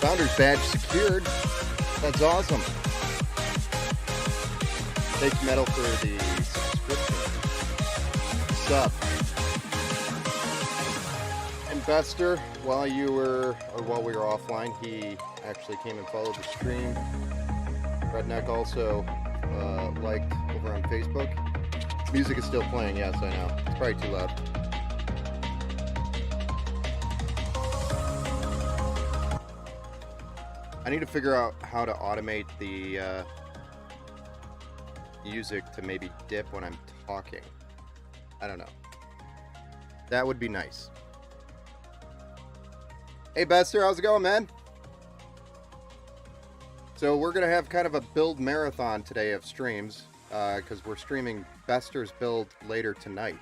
Founder's badge secured. That's awesome. Thanks, Metal, for the subscription. Sub. Investor, while we were offline, he actually came and followed the stream. Redneck also liked over on Facebook. Music is still playing, yes, I know. It's probably too loud. I need to figure out how to automate the music to maybe dip when I'm talking. I don't know. That would be nice. Hey, Bester, how's it going, man? So we're going to have kind of a build marathon today of streams because we're streaming Bester's build later tonight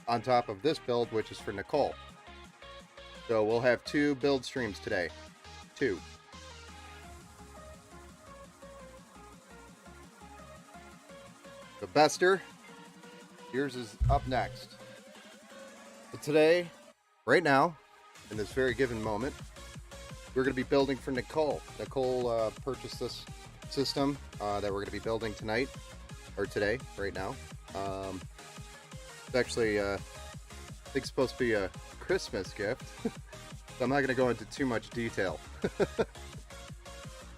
on top of this build, which is for Nichol. So we'll have 2 build streams today. 2. So Bester, yours is up next. But today, right now, in this very given moment, we're going to be building for Nichol. Nichol purchased this system that we're going to be building tonight, or today, right now. It's actually, I think it's supposed to be a Christmas gift. So I'm not going to go into too much detail.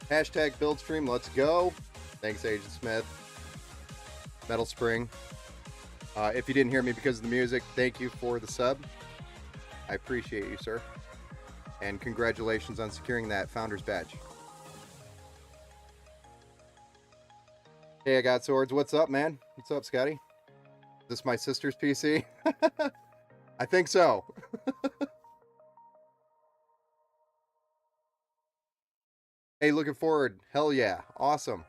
Hashtag build stream, let's go. Thanks, Agent Smith. Metal Spring. If you didn't hear me because of the music, thank you for the sub. I appreciate you, sir. And congratulations on securing that Founder's badge. Hey, I got swords. What's up, man? What's up, Scotty? Is this my sister's PC? I think so. Hey, looking forward. Hell yeah. Awesome.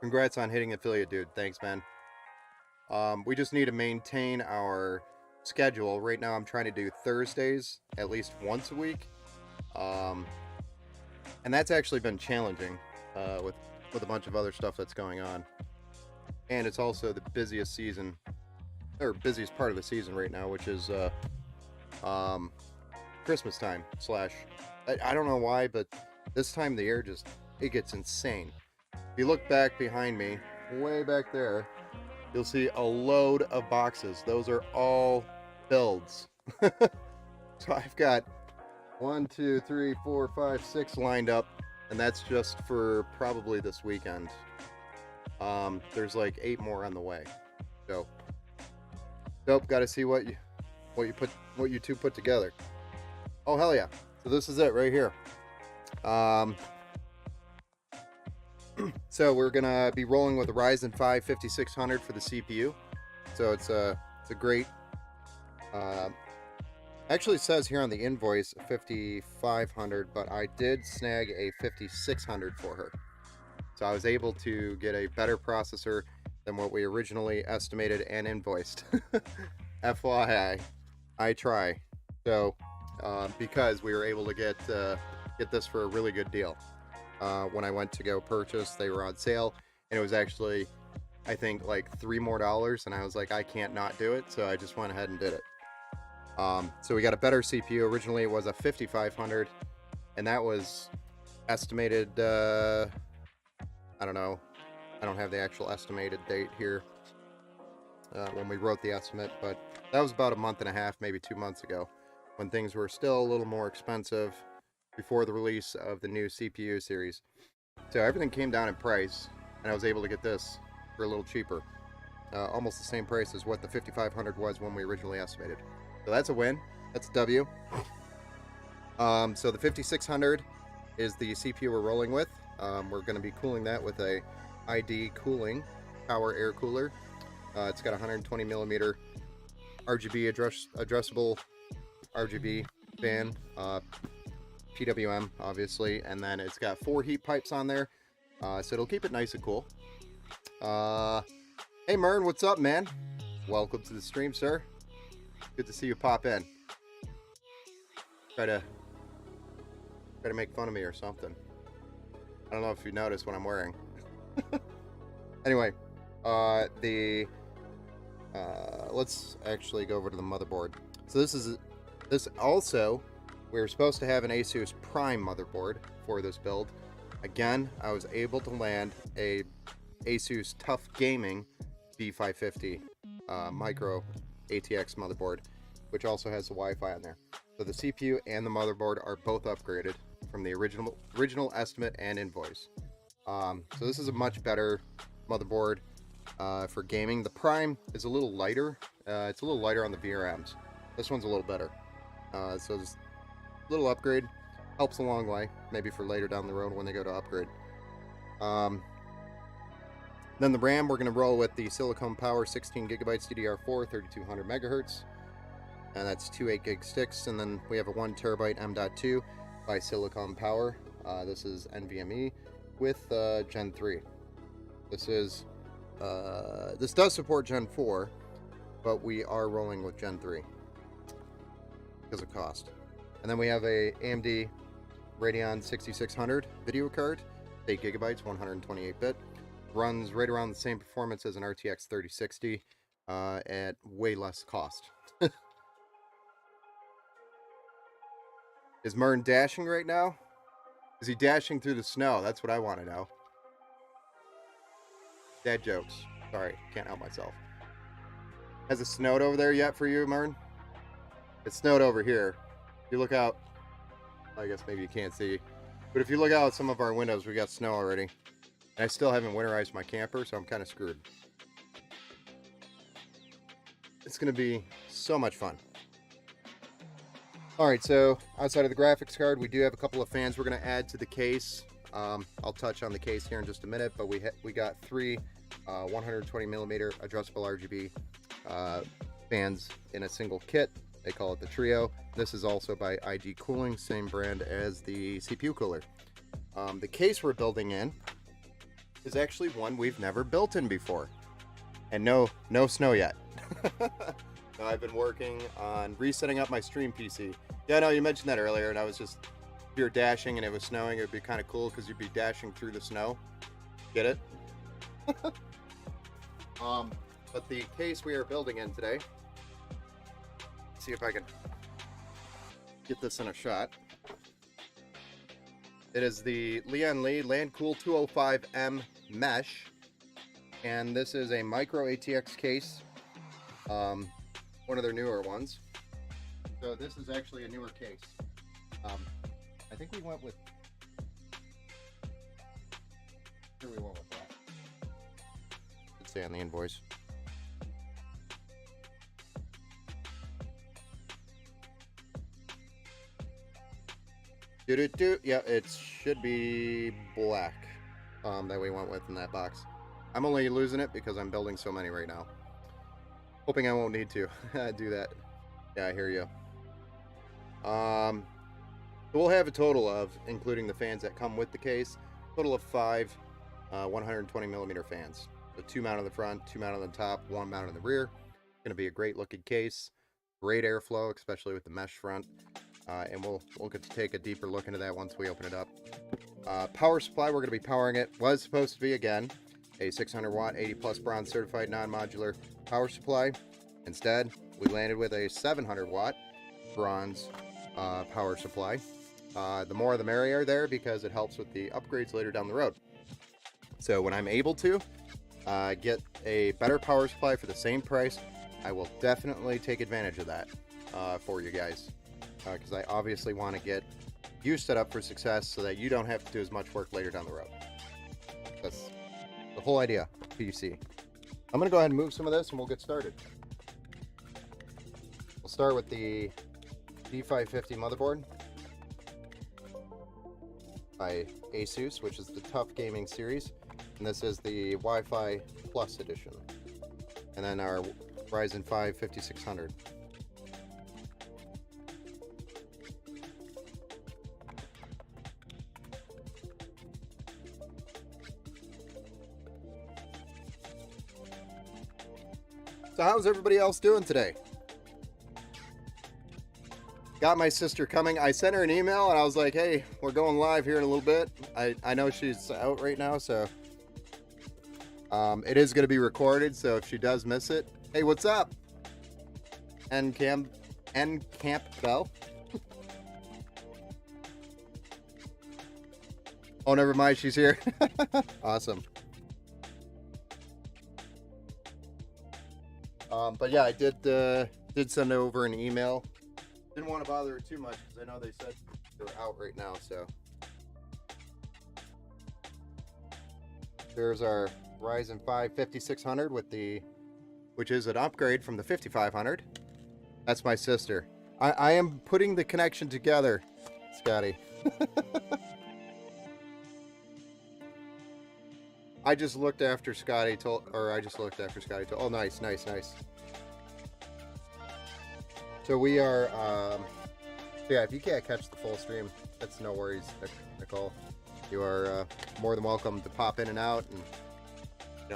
Congrats on hitting affiliate, dude. Thanks, man. We just need to maintain our schedule. Right now I'm trying to do Thursdays at least once a week. And that's actually been challenging with a bunch of other stuff that's going on. And it's also the busiest season, or busiest part of the season right now, which is Christmas time / I don't know why, but this time of the year it gets insane. If you look back behind me, way back there, you'll see a load of boxes. Those are all builds. So I've got 1, 2, 3, 4, 5, 6 lined up, and that's just for probably this weekend. There's like 8 more on the way. So dope. Got to see what you two put together. Oh hell yeah! So this is it right here. So we're gonna be rolling with a Ryzen 5 5600 for the CPU. So it's a great. Actually, it says here on the invoice 5500, but I did snag a 5600 for her. So I was able to get a better processor than what we originally estimated and invoiced. FYI, I try. So because we were able to get this for a really good deal. When I went to go purchase, they were on sale, and it was actually, I think, like $3 more, and I was like, I can't not do it, so I just went ahead and did it. So we got a better CPU. Originally it was a 5500, and that was estimated, I don't know, I don't have the actual estimated date here when we wrote the estimate, but that was about a month and a half, maybe 2 months ago, when things were still a little more expensive before the release of the new CPU series. So everything came down in price, and I was able to get this for a little cheaper. Almost the same price as what the 5500 was when we originally estimated. So that's a win. That's a W. So the 5600 is the CPU we're rolling with. We're going to be cooling that with a ID cooling power air cooler. It's got 120 millimeter RGB addressable RGB fan. PWM, obviously, and then it's got 4 heat pipes on there, so it'll keep it nice and cool. Hey Mern, what's up, man? Welcome to the stream, sir. Good to see you pop in. Try to make fun of me or something. I don't know if you noticed what I'm wearing. Anyway, let's actually go over to the motherboard. So this also We were supposed to have an Asus Prime motherboard for this build. Again, I was able to land a Asus Tough Gaming B550 micro ATX motherboard, which also has the Wi-Fi on there. So the CPU and the motherboard are both upgraded from the original estimate and invoice. So this is a much better motherboard for gaming. The Prime is a little lighter. It's a little lighter on the VRMs. This one's a little better. So this little upgrade helps a long way, maybe for later down the road when they go to upgrade. Then the RAM, we're going to roll with the Silicon Power 16 gigabytes DDR4, 3200 megahertz, and that's 2 8 gig sticks. And then we have a 1 terabyte M.2 by Silicon Power. This is NVMe with Gen 3. This does support Gen 4, but we are rolling with Gen 3 because of cost. And then we have a AMD Radeon 6600 video card, 8 gigabytes, 128-bit. Runs right around the same performance as an RTX 3060 at way less cost. Is Mern dashing right now? Is he dashing through the snow? That's what I want to know. Dad jokes. Sorry, can't help myself. Has it snowed over there yet for you, Mern? It snowed over here. If you look out, I guess maybe you can't see, but if you look out some of our windows, we got snow already. And I still haven't winterized my camper, so I'm kind of screwed. It's going to be so much fun. Alright, so outside of the graphics card, we do have a couple of fans we're going to add to the case. I'll touch on the case here in just a minute, but we got 3 120 millimeter adjustable RGB fans in a single kit. They call it the Trio. This is also by IG Cooling, same brand as the CPU cooler. The case we're building in is actually one we've never built in before. And no snow yet. No, I've been working on resetting up my stream PC. Yeah, no, you mentioned that earlier, and I was just, if you're dashing and it was snowing, it would be kind of cool because you'd be dashing through the snow. Get it? But the case we are building in today, see if I can get this in a shot. It is the Lian Li Landcool 205M Mesh, and this is a micro ATX case, one of their newer ones. So this is actually a newer case. I think we went with, here we went with that. Let's say on the invoice. Yeah, it should be black that we went with in that box. I'm only losing it because I'm building so many right now. Hoping I won't need to do that. Yeah, I hear you. So we'll have a total of, including the fans that come with the case, total of 5 120 millimeter fans. So 2 mounted on the front, 2 mounted on the top, 1 mounted on the rear. It's going to be a great looking case. Great airflow, especially with the mesh front. And we'll get to take a deeper look into that once we open it up. Power supply, we're going to be powering it. Was supposed to be, again, a 600 watt, 80 plus bronze certified non-modular power supply. Instead, we landed with a 700 watt bronze power supply. The more the merrier there, because it helps with the upgrades later down the road. So when I'm able to get a better power supply for the same price, I will definitely take advantage of that for you guys. Because I obviously want to get you set up for success so that you don't have to do as much work later down the road. That's the whole idea, PC. I'm going to go ahead and move some of this and we'll get started. We'll start with the B550 motherboard by Asus, which is the Tough Gaming series. And this is the Wi-Fi Plus edition. And then our Ryzen 5 5600. So how's everybody else doing today? Got my sister coming. I sent her an email and I was like, hey, we're going live here in a little bit. I know she's out right now, so it is going to be recorded, so if she does miss it, hey, what's up? N Camp Bell. Oh, never mind. She's here. Awesome. But yeah, I did send over an email. Didn't want to bother her too much because I know they said they're out right now. So there's our Ryzen 5 5600 with which is an upgrade from the 5500. That's my sister. I am putting the connection together, Scotty. I just looked after Scotty told. Oh, nice. So we are, yeah, if you can't catch the full stream, that's no worries, Nicole. You are more than welcome to pop in and out, and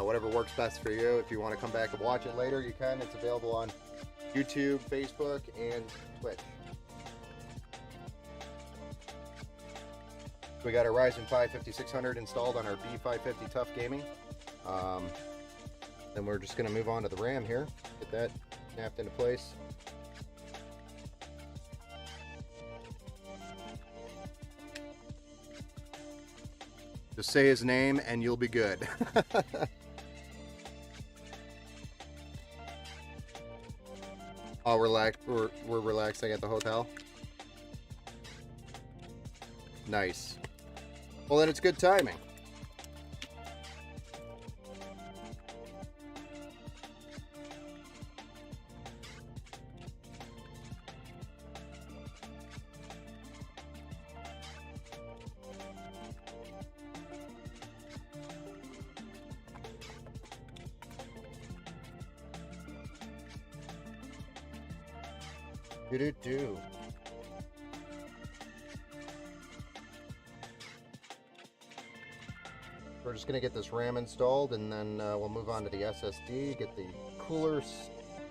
whatever works best for you. If you want to come back and watch it later, you can. It's available on YouTube, Facebook, and Twitch. We got our Ryzen 5 5600 installed on our B550 Tough Gaming. Then we're just going to move on to the RAM here. Get that snapped into place. Just say his name and you'll be good. Oh, relax. We're relaxing at the hotel. Nice. Well, then it's good timing. Do. We're just going to get this RAM installed, and then we'll move on to the SSD, get the cooler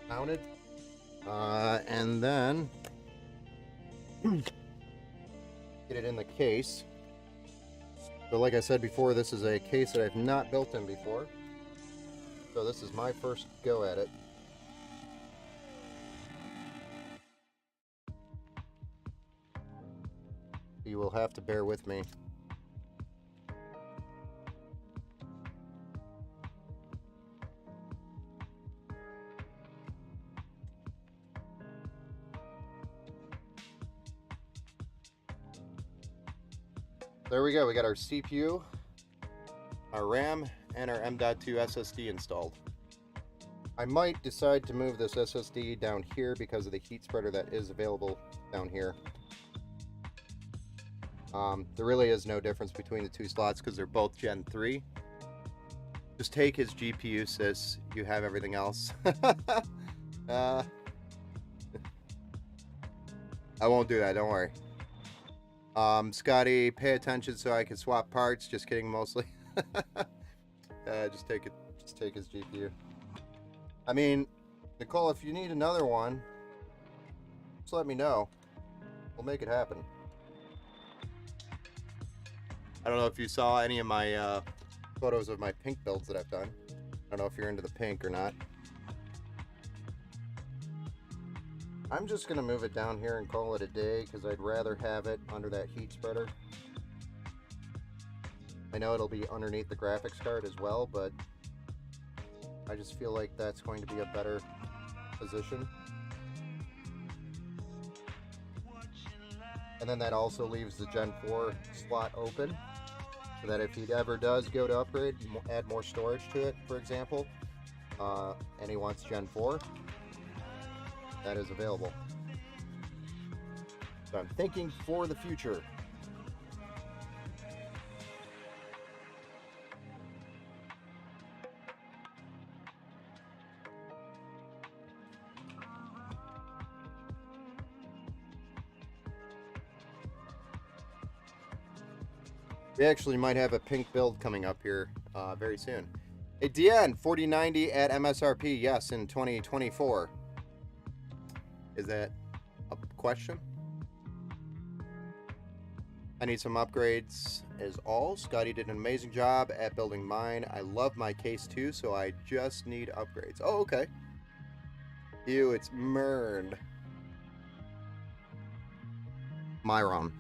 mounted, and then get it in the case. So like I said before, this is a case that I've not built in before, so this is my first go at it. You will have to bear with me. There we go. We got our CPU, our RAM, and our M.2 SSD installed. I might decide to move this SSD down here because of the heat spreader that is available down here. There really is no difference between the two slots because they're both Gen 3. Just take his GPU, sis. You have everything else. I won't do that, don't worry. Scotty, pay attention so I can swap parts. Just kidding, mostly. Just take his GPU. I mean, Nicole, if you need another one, just let me know. We'll make it happen. I don't know if you saw any of my photos of my pink builds that I've done. I don't know if you're into the pink or not. I'm just going to move it down here and call it a day because I'd rather have it under that heat spreader. I know it'll be underneath the graphics card as well, but I just feel like that's going to be a better position. And then that also leaves the Gen 4 slot open, so that if he ever does go to upgrade, add more storage to it, for example, and he wants Gen 4, that is available. So I'm thinking for the future. We actually might have a pink build coming up here very soon. A DN 4090 at MSRP, yes, in 2024. Is that a question? I need some upgrades is all. Scotty did an amazing job at building mine. I love my case too, so I just need upgrades. Oh, okay. Ew, it's Mern. Myron.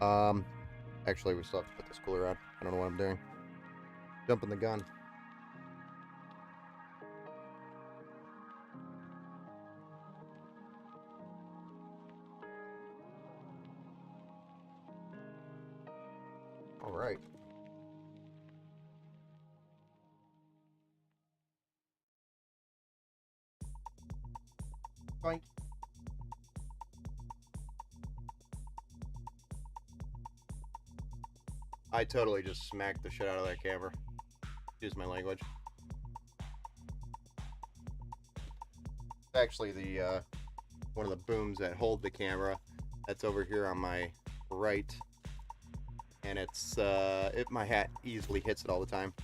Um, Actually, we still have to put this cooler on. I don't know what I'm doing. Jumping the gun. All right. Fine. I totally just smacked the shit out of that camera. Excuse my language. Actually, the one of the booms that hold the camera, that's over here on my right, and it's my hat easily hits it all the time.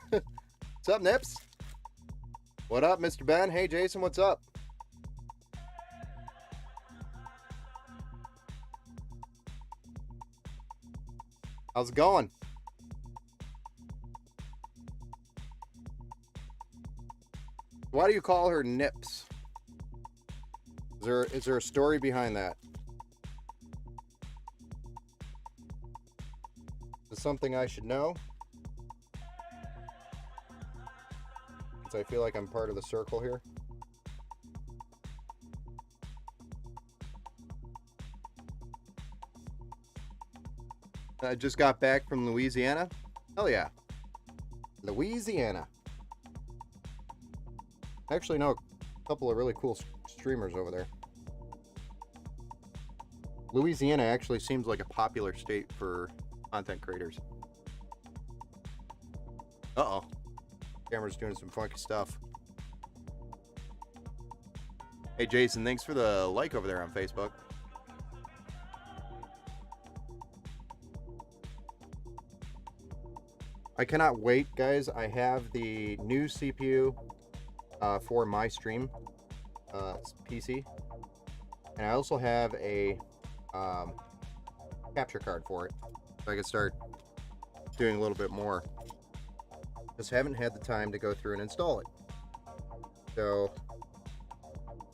What's up, Nips? What up, Mr. Ben? Hey, Jason, what's up? How's it going? Why do you call her Nips? Is there a story behind that? Is it something I should know? Since I feel like I'm part of the circle here. I just got back from Louisiana. Hell yeah. Louisiana. I actually know a couple of really cool streamers over there. Louisiana actually seems like a popular state for content creators. Uh-oh. Camera's doing some funky stuff. Hey, Jason, thanks for the like over there on Facebook. I cannot wait, guys. I have the new CPU for my stream PC, and I also have a capture card for it, so I can start doing a little bit more. Just haven't had the time to go through and install it. So,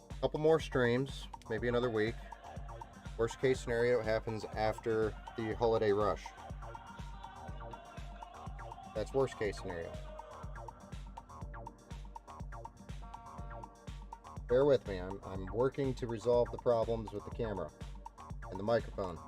a couple more streams, maybe another week. Worst case scenario happens after the holiday rush. That's worst case scenario. Bear with me. I'm working to resolve the problems with the camera and the microphone.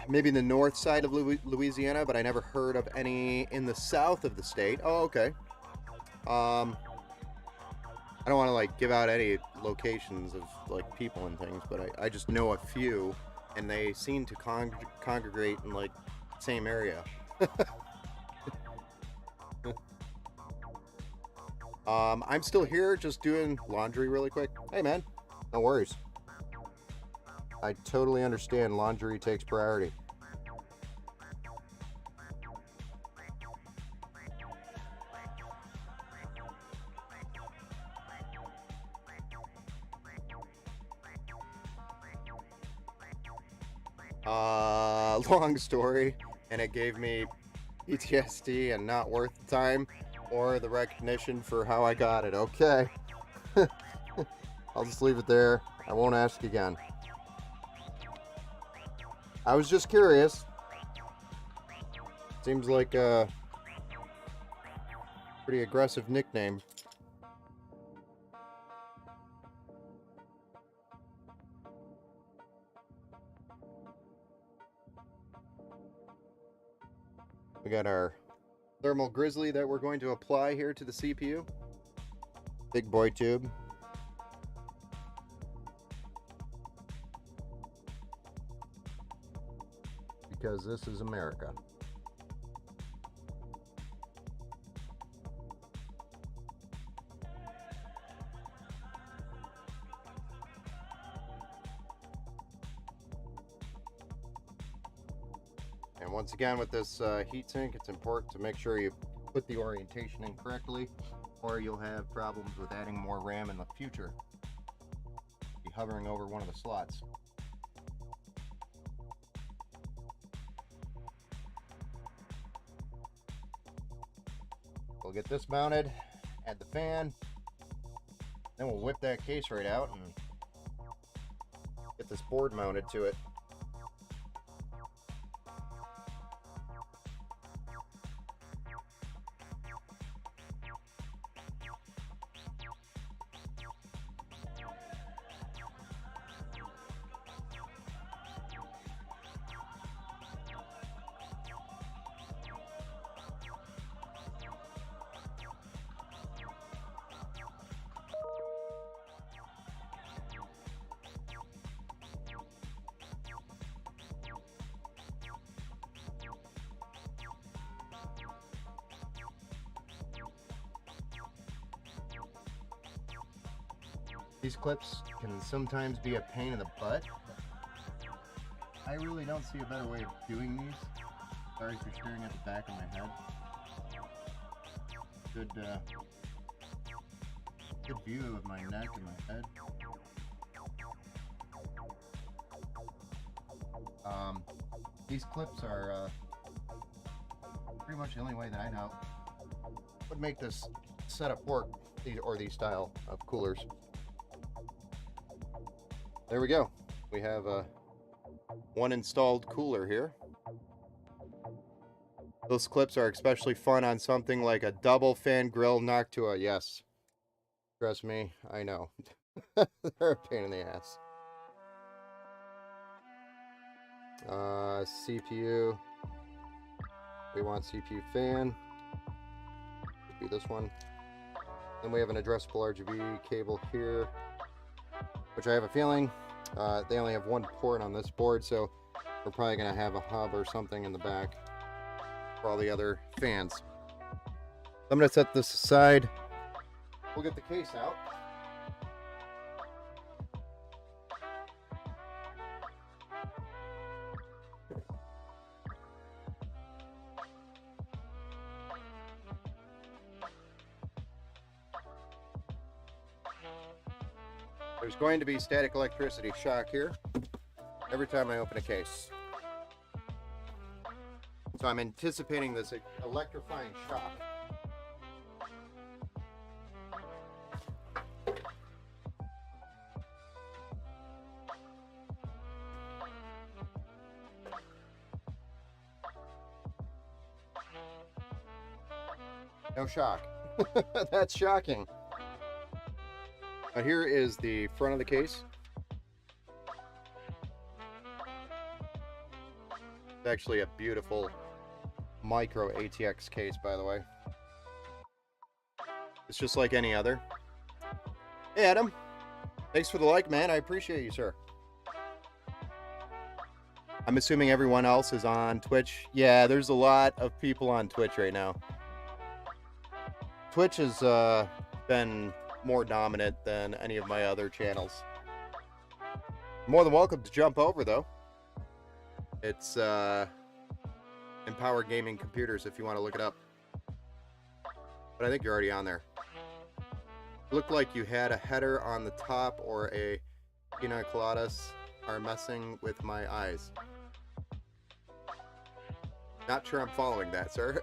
Maybe in the north side of Louisiana, but I never heard of any in the south of the state. Oh, okay. I don't want to like give out any locations of like people and things, but I just know a few, and they seem to congregate in like same area. I'm still here, just doing laundry really quick. Hey, man, no worries. I totally understand. Laundry takes priority. Long story, and it gave me PTSD and not worth the time or the recognition for how I got it. Okay. I'll just leave it there. I won't ask again. I was just curious. Seems like a pretty aggressive nickname. We got our thermal grizzly that we're going to apply here to the CPU. Big boy tube. Because this is America. And once again, with this heatsink, it's important to make sure you put the orientation in correctly, or you'll have problems with adding more RAM in the future. Be hovering over one of the slots. We'll get this mounted, add the fan, then we'll whip that case right out and get this board mounted to it. These clips can sometimes be a pain in the butt. I really don't see a better way of doing these. Sorry for staring at the back of my head. Good view of my neck and my head. These clips are pretty much the only way that I know would make this setup work, these style of coolers. There we go. We have one installed cooler here. Those clips are especially fun on something like a double fan grill Noctua. Yes, trust me, I know. They're a pain in the ass. CPU. We want CPU fan. Could be this one. Then we have an addressable RGB cable here, which I have a feeling they only have one port on this board, so we're probably going to have a hub or something in the back for all the other fans. I'm going to set this aside. We'll get the case out. There's going to be static electricity shock here every time I open a case. So I'm anticipating this electrifying shock. No shock. That's shocking. Now here is the front of the case. It's actually a beautiful micro ATX case, by the way. It's just like any other. Hey Adam, thanks for the like, man. I appreciate you, sir. I'm assuming everyone else is on Twitch. Yeah, there's a lot of people on Twitch right now. Twitch has been more dominant than any of my other channels. More than welcome to jump over, though. It's Empower Gaming Computers if you want to look it up. But I think you're already on there. Looked like you had a header on the top or a pina coladas are messing with my eyes. Not sure I'm following that, sir.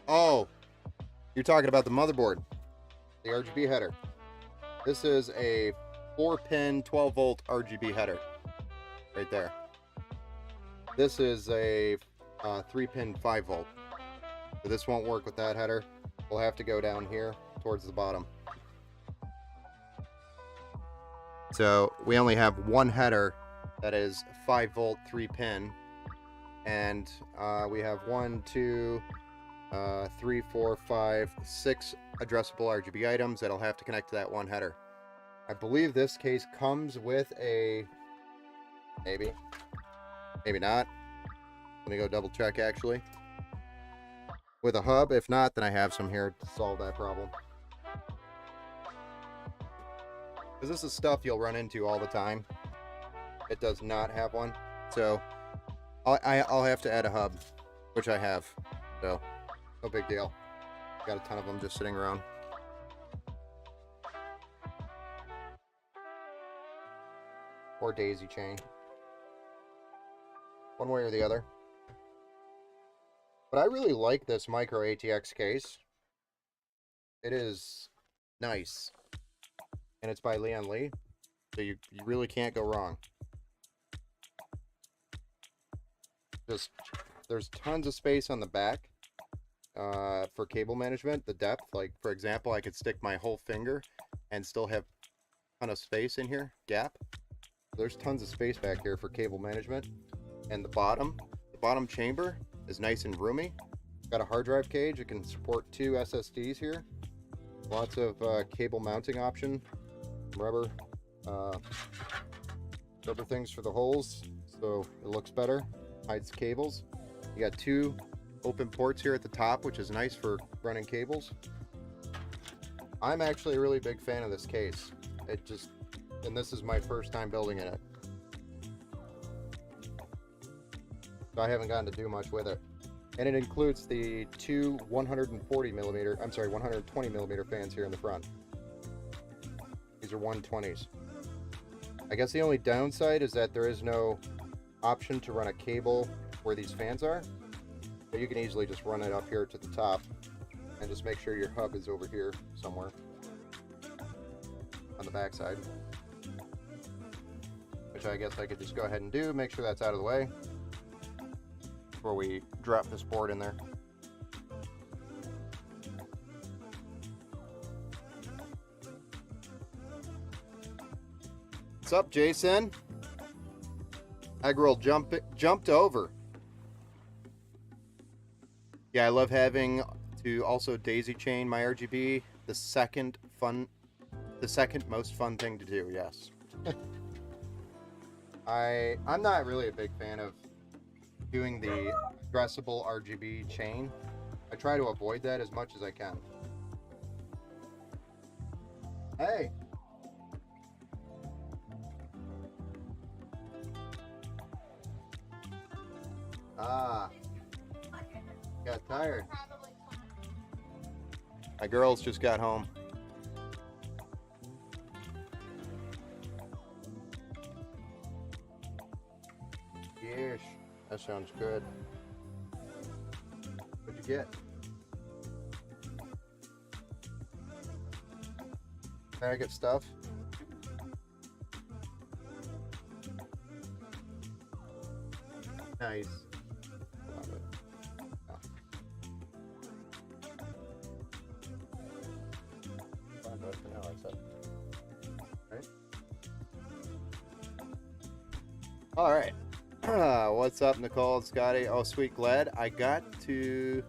Oh, you're talking about the motherboard, the RGB header. This is a 4-pin 12-volt RGB header right there. This is a 3-pin 5-volt. So this won't work with that header. We'll have to go down here towards the bottom. So we only have one header that is 5-volt 3-pin, and we have 1, 2, 3, 4, 5, 6 addressable RGB items that'll have to connect to that one header. I believe this case comes with a, maybe not. Let me go double check actually. With a hub. If not, then I have some here to solve that problem. Because this is stuff you'll run into all the time. It does not have one. So I'll have to add a hub, which I have. So no big deal. Got a ton of them just sitting around. or daisy chain. One way or the other. But I really like this micro ATX case. It is nice. And it's by Lian Li. So you really can't go wrong. Just, there's tons of space on the back for cable management. The depth, like for example, I could stick my whole finger and still have a ton of space in here, gap. There's tons of space back here for cable management. And the bottom chamber is nice and roomy. Got a hard drive cage. It can support 2 SSDs here. Lots of cable mounting option. Rubber things for the holes, so it looks better. Hides cables. You got 2 open ports here at the top, which is nice for running cables. I'm actually a really big fan of this case. And this is my first time building in it. So I haven't gotten to do much with it. And it includes the 2 120 millimeter fans here in the front. These are 120s. I guess the only downside is that there is no option to run a cable where these fans are. But you can easily just run it up here to the top and just make sure your hub is over here somewhere on the back side. Which I guess I could just go ahead and do, make sure that's out of the way before we drop this board in there. What's up, Jason? Eggroll jumped over. Yeah, I love having to also daisy chain my RGB. The second most fun thing to do, yes. I'm not really a big fan of doing the addressable RGB chain. I try to avoid that as much as I can. Hey! Ah, got tired. My girls just got home. Yes, that sounds good. What'd you get? Very good stuff. Nice. Love it. Oh. All right. What's up, Nicole and Scotty? Oh, sweet, glad I got to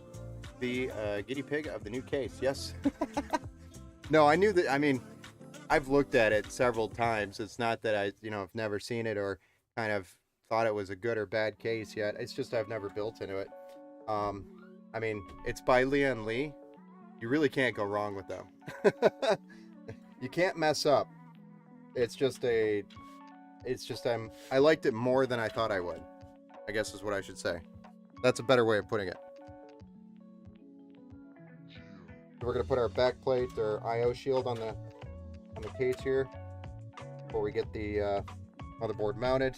be a guinea pig of the new case. Yes. No, I knew that. I mean, I've looked at it several times. It's not that I, have never seen it or kind of thought it was a good or bad case yet. It's just I've never built into it. I mean, it's by Lian Li. You really can't go wrong with them. You can't mess up. I liked it more than I thought I would, I guess is what I should say. That's a better way of putting it. So we're gonna put our back plate or IO shield on the case here before we get the motherboard mounted.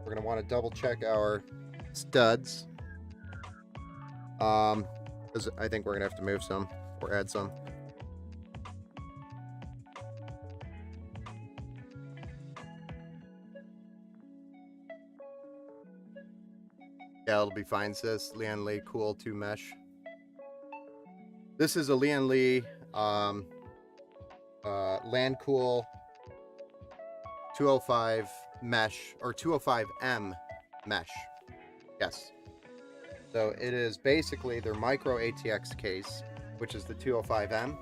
We're gonna want to double check our studs, because I think we're gonna have to move some or add some. Yeah, it'll be fine, sis. Lian Li Cool 2 mesh. This is a Lian Li Land Cool 205 mesh, or 205M mesh. Yes. So it is basically their micro ATX case, which is the 205M,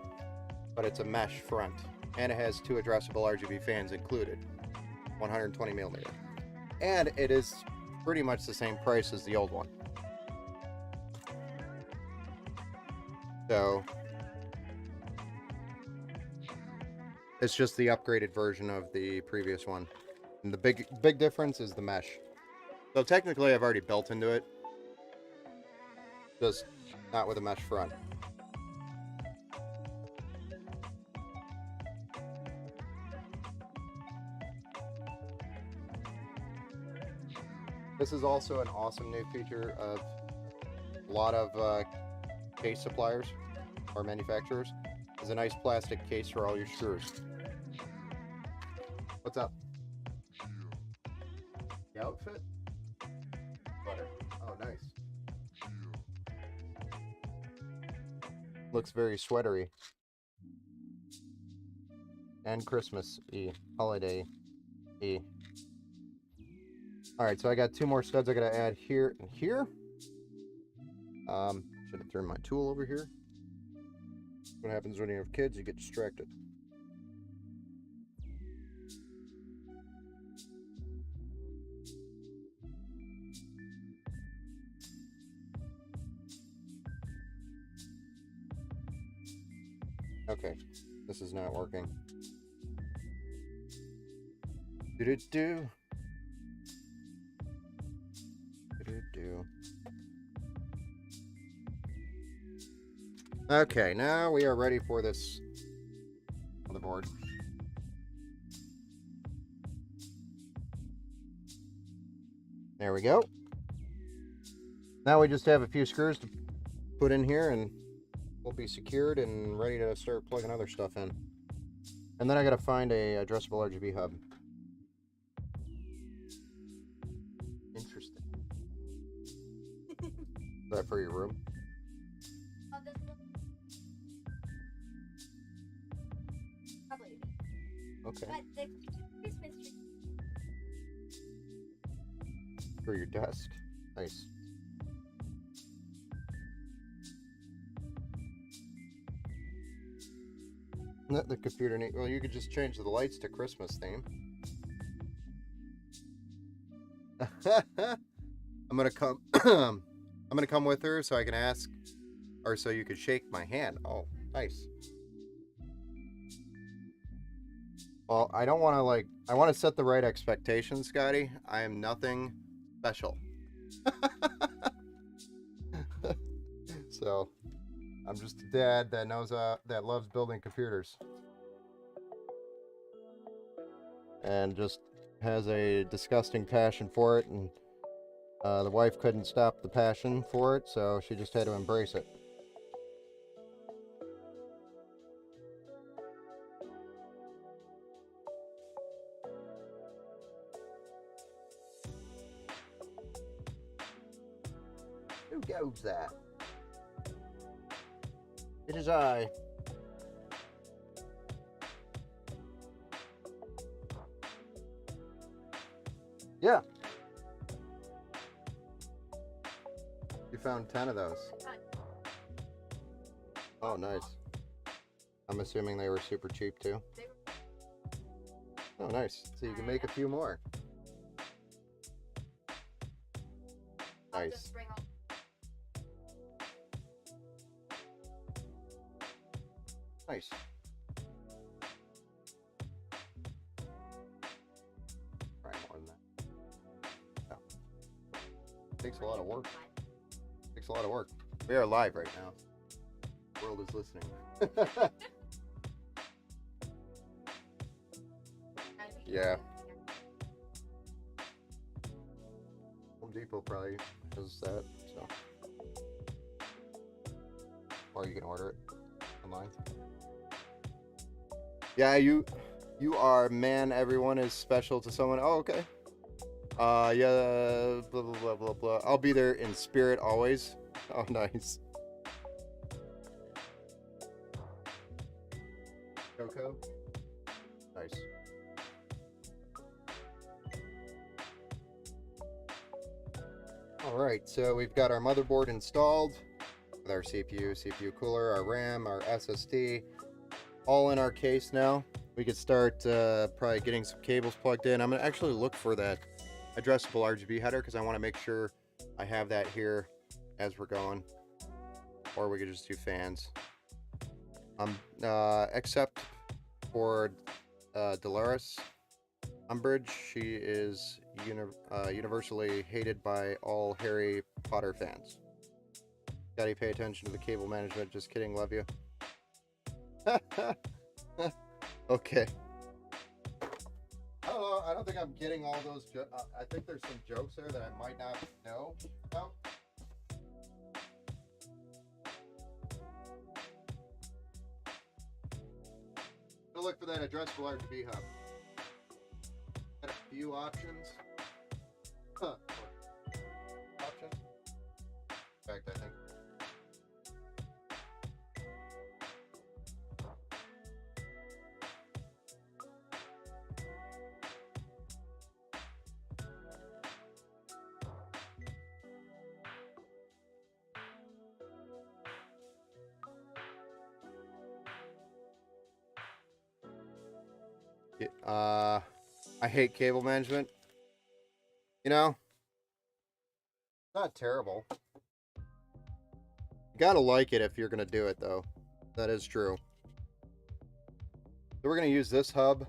but it's a mesh front. And it has 2 addressable RGB fans included, 120 millimeter. And it is pretty much the same price as the old one. So it's just the upgraded version of the previous one. And the big difference is the mesh. So technically I've already built into it, just not with a mesh front. This is also an awesome new feature of a lot of case suppliers or manufacturers. Is a nice plastic case for all your screws. What's up? The outfit? Butter. Oh, nice. Looks very sweatery. And Christmas-y. Holiday-y. Alright, so I got 2 more studs I gotta add here and here. Should have thrown my tool over here. What happens when you have kids? You get distracted. Okay, this is not working. Do-do-do. Do-do-do. Okay, now we are ready for this motherboard. There we go. Now we just have a few screws to put in here and we'll be secured and ready to start plugging other stuff in. And then I gotta find a addressable RGB hub. Interesting. Is that for your room? Probably. Okay. But the Christmas tree. For your desk. Nice. Not the computer need. Well, you could just change the lights to Christmas theme. I'm gonna come. I'm gonna come with her so I can ask, or so you could shake my hand. Oh, nice. Well, I don't want to like. I want to set the right expectations, Scotty. I am nothing special. So, I'm just a dad that knows that loves building computers, and just has a disgusting passion for it, and the wife couldn't stop the passion for it, so she just had to embrace it. Who goes that? It is I. Yeah. You found 10 of those. Oh, nice. I'm assuming they were super cheap too. Oh, nice. So you can make a few more. Nice. Nice. Probably more than that. No. Takes a lot of work. Takes a lot of work. We are live right now. The world is listening. Yeah. Home Depot probably does that, so. Or you can order it online. Yeah, you are man. Everyone is special to someone. Oh, okay. Yeah, blah, blah, blah, blah, blah. I'll be there in spirit always. Oh, nice. Coco? Nice. Alright, so we've got our motherboard installed with our CPU cooler, our RAM, our SSD, all in our case now. We could start probably getting some cables plugged in. I'm going to actually look for that addressable RGB header because I want to make sure I have that here as we're going. Or we could just do fans. Except for Dolores Umbridge, she is universally hated by all Harry Potter fans. Gotta pay attention to the cable management. Just kidding, love you. Okay. don't know. I don't think I'm getting all those. I think there's some jokes there that I might not know about. So look for that addressable RGB hub. Got a few options. Options. In fact, I think. I hate cable management. You know, not terrible. You gotta like it if you're gonna do it, though. That is true. So we're gonna use this hub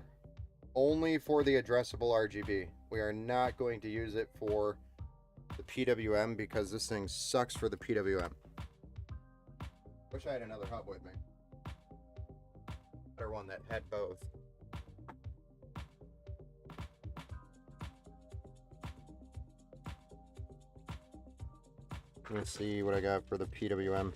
only for the addressable RGB. We are not going to use it for the PWM because this thing sucks for the PWM. Wish I had another hub with me. Better one that had both. Let's see what I got for the PWM.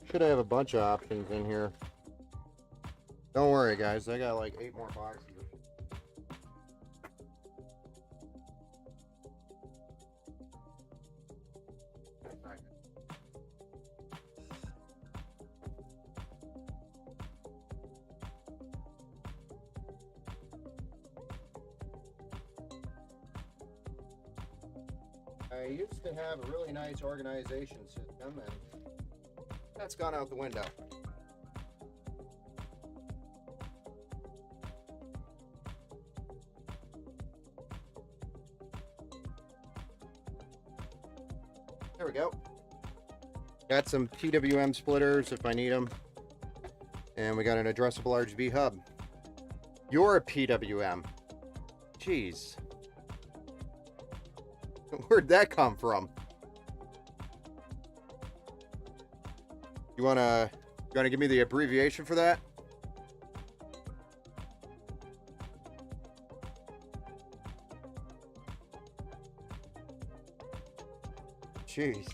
Should have a bunch of options in here. Don't worry, guys. I got like 8 more boxes. I used to have a really nice organization system, and that's gone out the window. There we go. Got some PWM splitters if I need them. And we got an addressable RGB hub. You're a PWM. Jeez. Where'd that come from? You wanna give me the abbreviation for that? Jeez.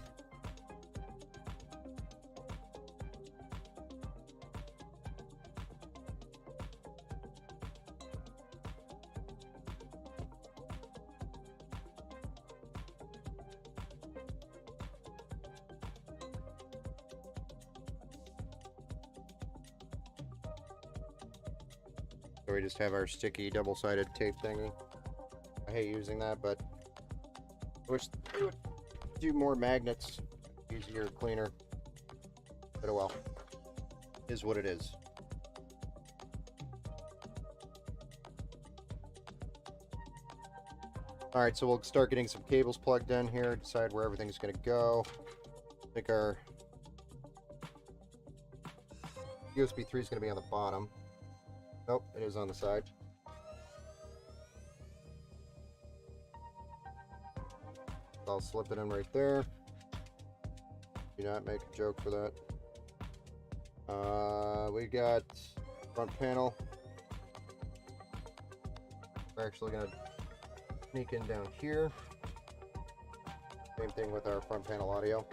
So we just have our sticky double-sided tape thingy. I hate using that, but I wish they would do more magnets. Easier, cleaner. But oh well. Is what it is. Alright, so we'll start getting some cables plugged in here, decide where everything's going to go. I think our USB 3 is going to be on the bottom. Nope, it is on the side. I'll slip it in right there. Do not make a joke for that. We got front panel. We're actually going to sneak in down here. Same thing with our front panel audio.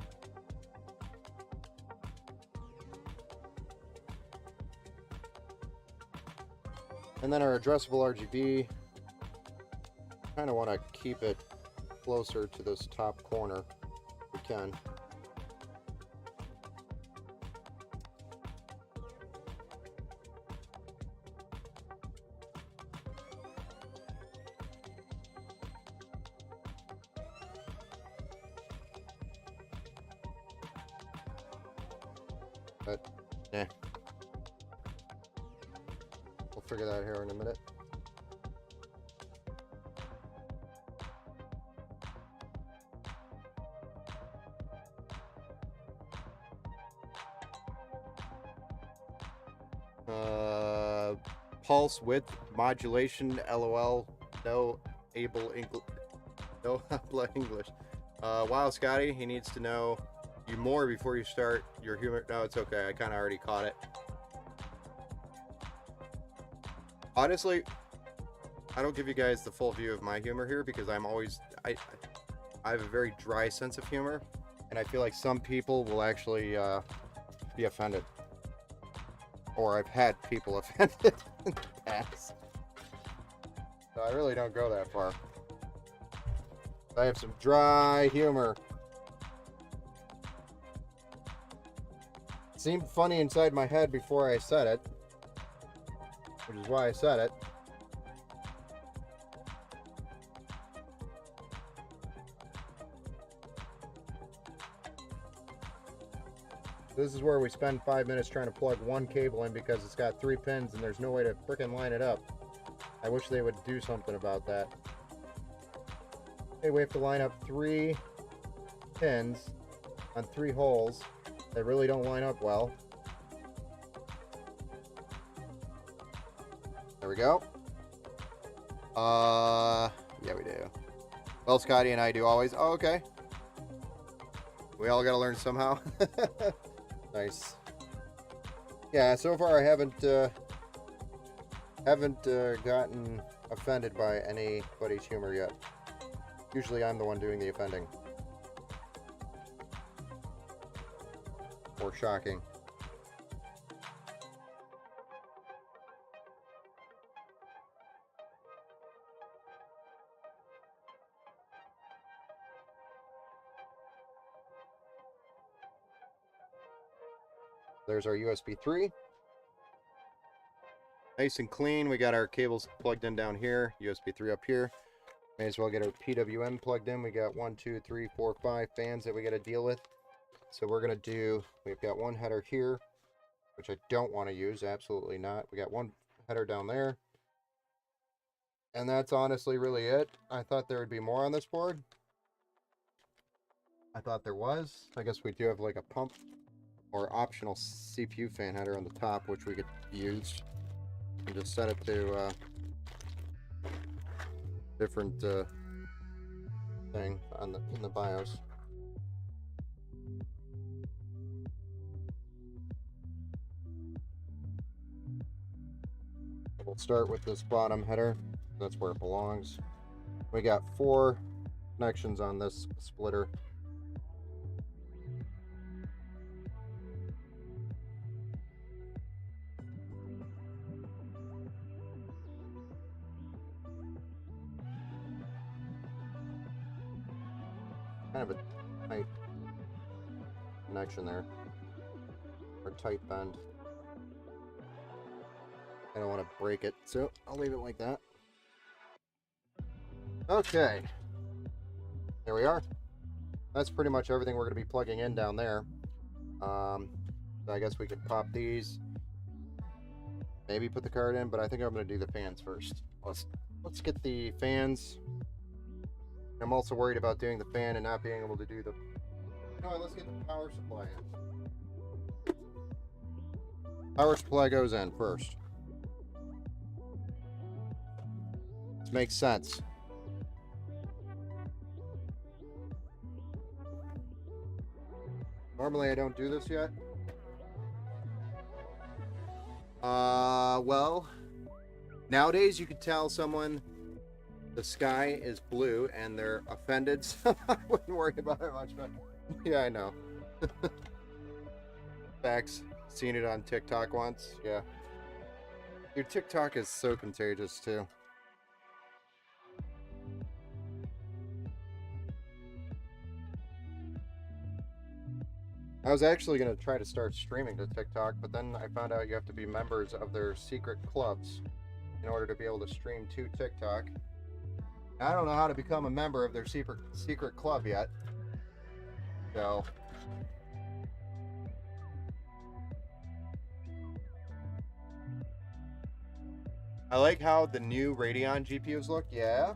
And then our addressable RGB, kind of want to keep it closer to this top corner if we can. But, nah. We'll figure that out here in a minute. Pulse width modulation, LOL, no able English, no habla English. Wow, Scotty, he needs to know you more before you start your humor. No, it's okay. I kind of already caught it. Honestly, I don't give you guys the full view of my humor here because I have a very dry sense of humor, and I feel like some people will actually be offended, or I've had people offended in the past. So I really don't go that far. I have some dry humor. It seemed funny inside my head before I said it, which is why I said it. This is where we spend 5 minutes trying to plug one cable in because it's got 3 pins and there's no way to frickin' line it up. I wish they would do something about that. Okay, we have to line up 3 pins on 3 holes that really don't line up well. There we go. Yeah, we do. Well, Scotty and I do always. Oh, okay. We all got to learn somehow. Nice. Yeah, so far I haven't gotten offended by anybody's humor yet. Usually I'm the one doing the offending. Or shocking. There's our USB 3. Nice and clean. We got our cables plugged in down here. USB 3 up here. May as well get our PWM plugged in. We got 1, 2, 3, 4, 5 fans that we got to deal with. So we're going to do, we've got one header here, which I don't want to use. Absolutely not. We got one header down there. And that's honestly really it. I thought there would be more on this board. I thought there was. I guess we do have like a pump or optional CPU fan header on the top, which we could use. And just set it to different thing on in the BIOS. We'll start with this bottom header. That's where it belongs. We got 4 connections on this splitter. Kind of a tight connection there, or tight bend. I don't want to break it, so I'll leave it like that. Okay, there we are. That's pretty much everything we're going to be plugging in down there. So I guess we could pop these, maybe put the card in, but I think I'm going to do the fans first. Let's get the fans. I'm also worried about doing the fan and not being able to do the... No, let's get the power supply in. Power supply goes in first. This makes sense. Normally I don't do this yet. Well, nowadays you could tell someone the sky is blue and they're offended, so I wouldn't worry about it much. But yeah, I know. Facts. Seen it on TikTok once. Yeah. Dude, TikTok is so contagious too. I was actually going to try to start streaming to TikTok, but then I found out you have to be members of their secret clubs in order to be able to stream to TikTok. I don't know how to become a member of their secret club yet. So I like how the new Radeon GPUs look. Yeah,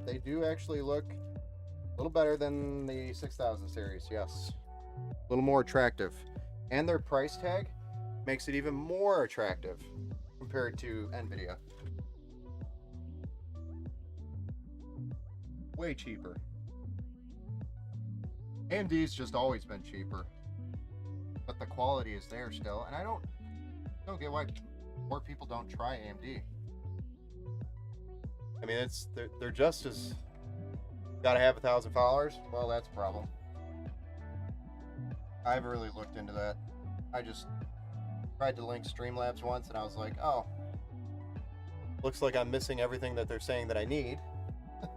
they do actually look a little better than the 6000 series. Yes. A little more attractive. And their price tag makes it even more attractive compared to Nvidia. Way cheaper. AMD's just always been cheaper, but the quality is there still, and I don't get why more people don't try AMD. I mean, they're just as gotta have 1,000 followers. Well, that's a problem. I haven't really looked into that. I just tried to link Streamlabs once, and I was like, oh, looks like I'm missing everything that they're saying that I need.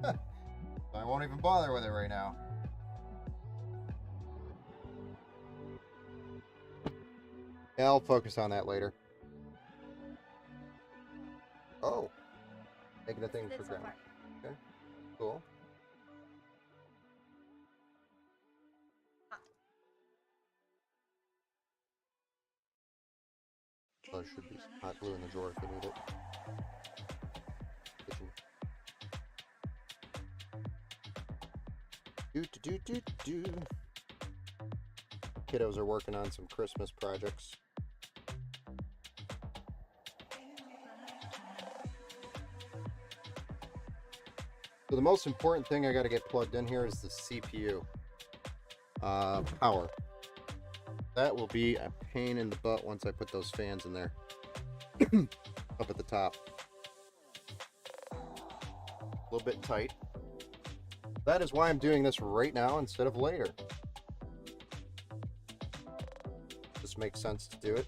So I won't even bother with it right now. Yeah, I'll focus on that later. Oh, making a thing for ground. Okay, cool. Oh, there should be some hot glue in the drawer if you need it. Do. Kiddos are working on some Christmas projects. So the most important thing I got to get plugged in here is the CPU power. That will be a pain in the butt once I put those fans in there up at the top. A little bit tight. That is why I'm doing this right now instead of later. Just makes sense to do it.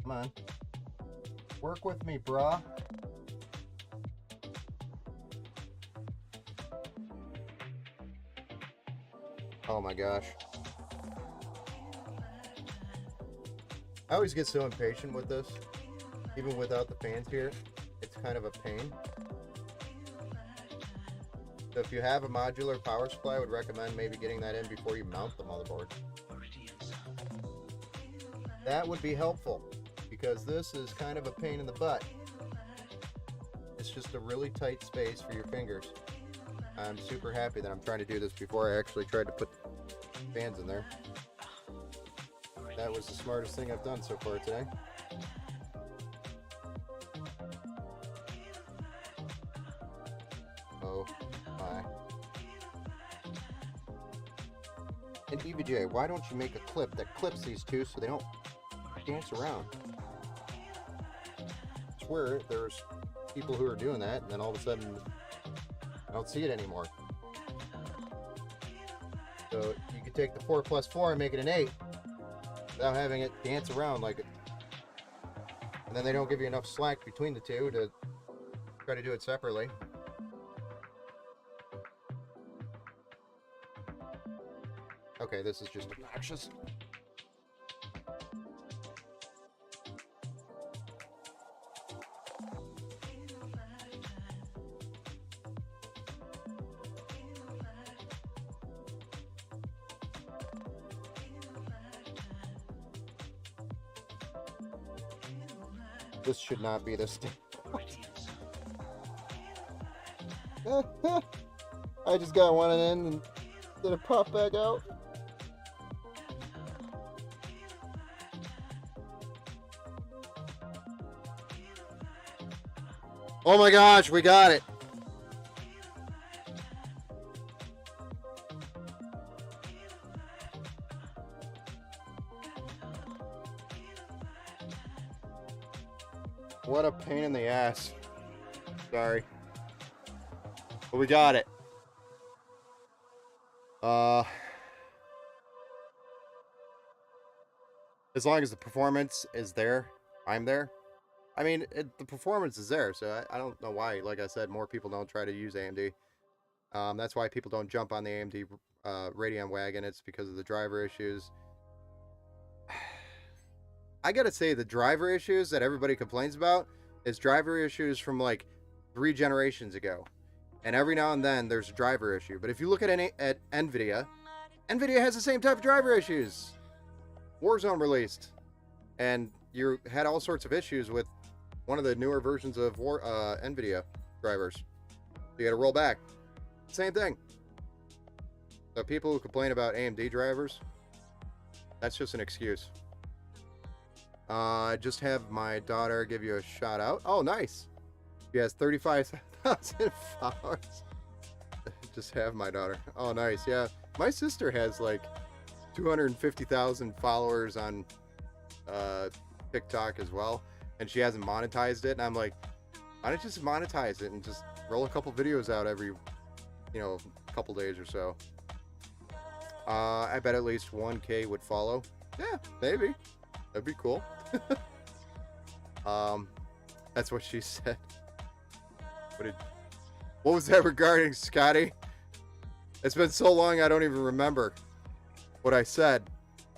Come on. Work with me, brah. Oh my gosh. I always get so impatient with this. Even without the fans here, it's kind of a pain. So if you have a modular power supply, I would recommend maybe getting that in before you mount the motherboard. That would be helpful, because this is kind of a pain in the butt. It's just a really tight space for your fingers. I'm super happy that I'm trying to do this before I actually tried to put fans in there. That was the smartest thing I've done so far today. Oh my. And EVGA, why don't you make a clip that clips these two so they don't dance around? I swear there's people who are doing that, and then all of a sudden I don't see it anymore. So you could take the 4 plus 4 and make it an 8 without having it dance around like it. And then they don't give you enough slack between the two to try to do it separately. Okay, this is just obnoxious. This should not be this. I just got one in and did it pop back out. Oh my gosh, we got it. What a pain in the ass. Sorry. But we got it. As long as the performance is there, I'm there. I mean, the performance is there, so I don't know why, like I said, more people don't try to use AMD. That's why people don't jump on the AMD Radeon wagon. It's because of the driver issues. I gotta say, the driver issues that everybody complains about is driver issues from like 3 generations ago. And every now and then there's a driver issue. But if you look at NVIDIA, NVIDIA has the same type of driver issues. Warzone released, and you had all sorts of issues with one of the newer versions of NVIDIA drivers. So you got to roll back. Same thing. So people who complain about AMD drivers, that's just an excuse. Just have my daughter give you a shout out. Oh, nice. She has 35,000 followers. Just have my daughter. Oh, nice. Yeah. My sister has like 250,000 followers on TikTok as well. And she hasn't monetized it. And I'm like, why don't you just monetize it and just roll a couple videos out every, couple days or so. I bet at least 1K would follow. Yeah, maybe. That'd be cool. That's what she said. What was that regarding, Scotty? It's been so long I don't even remember what I said.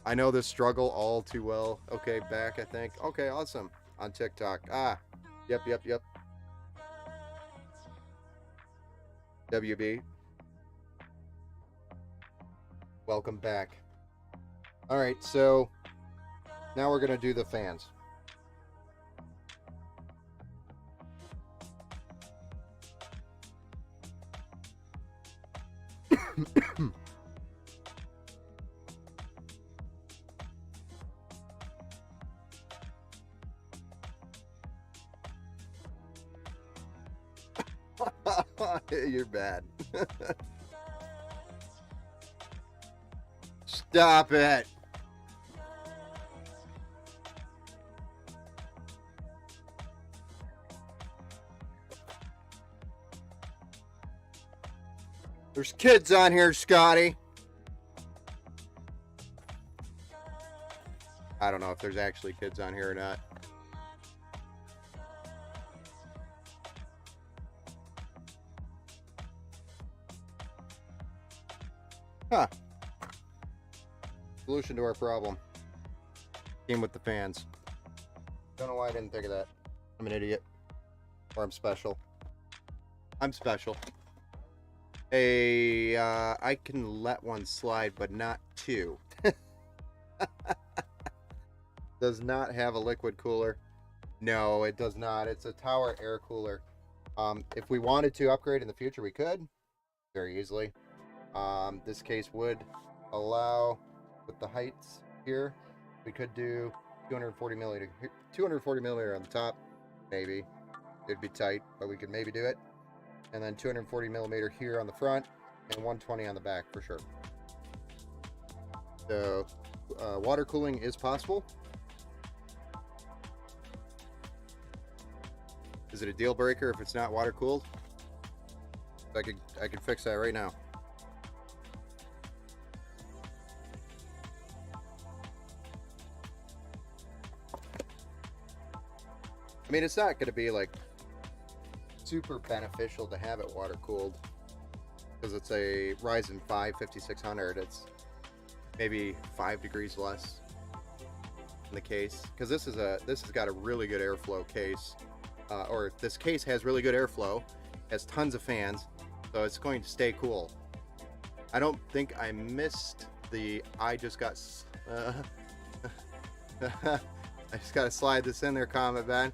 I know this struggle all too well. Okay, back, I think. Okay, awesome. On TikTok. Yep. WB. Welcome back. All right, so now we're going to do the fans. You're bad. Stop it. There's kids on here, Scotty. I don't know if there's actually kids on here or not. Huh. Solution to our problem. Came with the fans. Don't know why I didn't think of that. I'm an idiot. Or I'm special. I'm special. I can let one slide, but not two. Does not have a liquid cooler. No, it does not. It's a tower air cooler. If we wanted to upgrade in the future, we could. Very easily. This case would allow, with the heights here, we could do 240 millimeter on the top. Maybe. It'd be tight, but we could maybe do it. And then 240 millimeter here on the front and 120 on the back for sure. So water cooling is possible. Is it a deal breaker if it's not water cooled? I could fix that right now. I mean, it's not going to be like super beneficial to have it water cooled because it's a Ryzen 5 5600. It's maybe 5 degrees less in the case because this has got a really good airflow case, or this case has really good airflow, has tons of fans, so it's going to stay cool. I don't think I missed the I just got to slide this in there comment, Ben.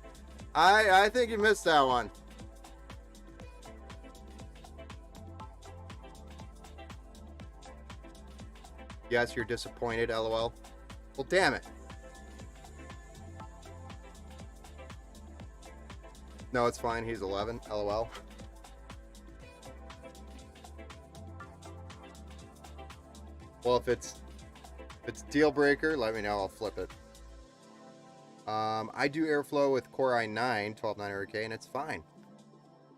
I think you missed that one. Yes, you're disappointed, LOL. Well, damn it. No, it's fine. He's 11, LOL. Well, if it's deal breaker, let me know. I'll flip it. I do airflow with Core i9 12900K, and it's fine.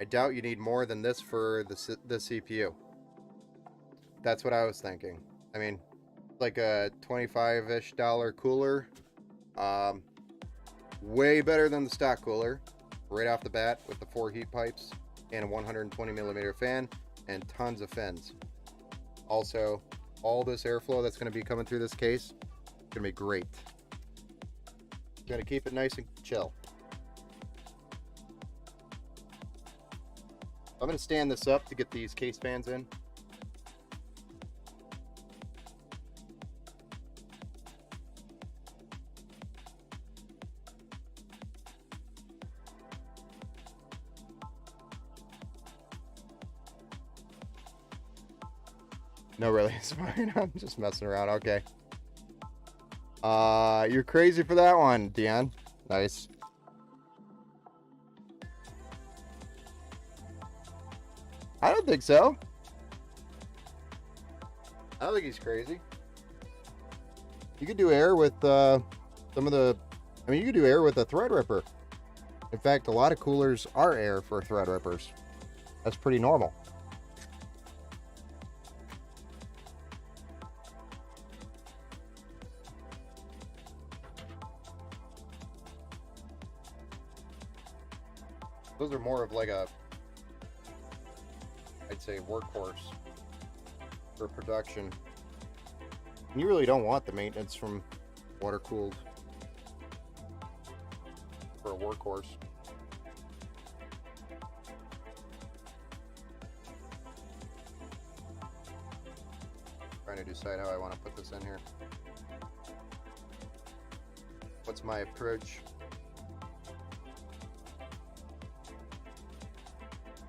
I doubt you need more than this for the CPU. That's what I was thinking. I mean, like a $25-ish cooler. Way better than the stock cooler. Right off the bat with the 4 heat pipes and a 120 millimeter fan and tons of fins. Also, all this airflow that's going to be coming through this case is going to be great. Going to keep it nice and chill. I'm going to stand this up to get these case fans in. No, really, it's fine. I'm just messing around. Okay. You're crazy for that one, Dion. Nice. I don't think so. I don't think he's crazy. You could do air with some of the. I mean, you could do air with a Threadripper. In fact, a lot of coolers are air for Threadrippers. That's pretty normal. Those are more of like a, I'd say, workhorse for production. And you really don't want the maintenance from water cooled for a workhorse. Trying to decide how I want to put this in here. What's my approach?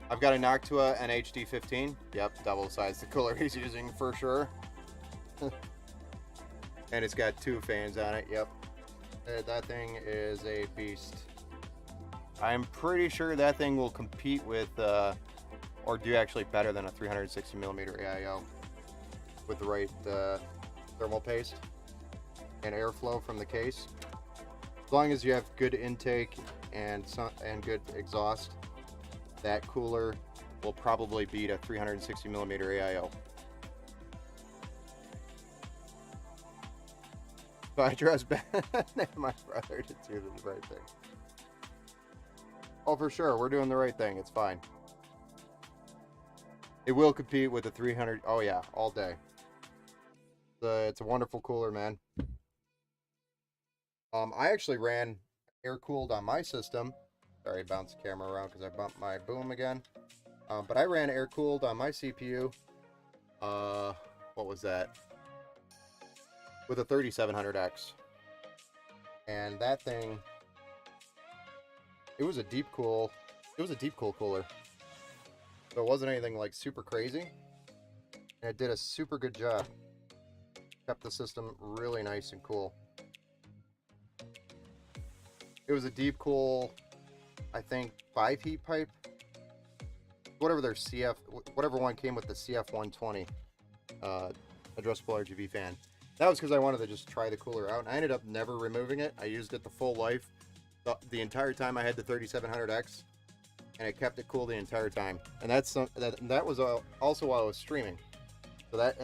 I've got a Noctua NHD15. Yep, double size the cooler he's using for sure. And it's got 2 fans on it. Yep. That thing is a beast. I'm pretty sure that thing will compete with, or do actually better than a 360mm AIO with the right thermal paste and airflow from the case. As long as you have good intake and good exhaust, that cooler will probably beat a 360mm AIO. So I trust my brother to do the right thing. Oh, for sure, we're doing the right thing. It's fine. It will compete with the 300. Oh yeah, all day. It's a wonderful cooler, man. I actually ran air cooled on my system. Sorry, I bounced the camera around because I bumped my boom again. But I ran air cooled on my CPU. What was that? With a 3700X. And that thing, it was a deep cool cooler. So it wasn't anything like super crazy. And it did a super good job. Kept the system really nice and cool. It was a deep cool, I think 5 heat pipe. Whatever their whatever one came with the CF120 addressable RGB fan. That was because I wanted to just try the cooler out, and I ended up never removing it. I used it the full life, the entire time I had the 3700X, and it kept it cool the entire time. And that was also while I was streaming. So that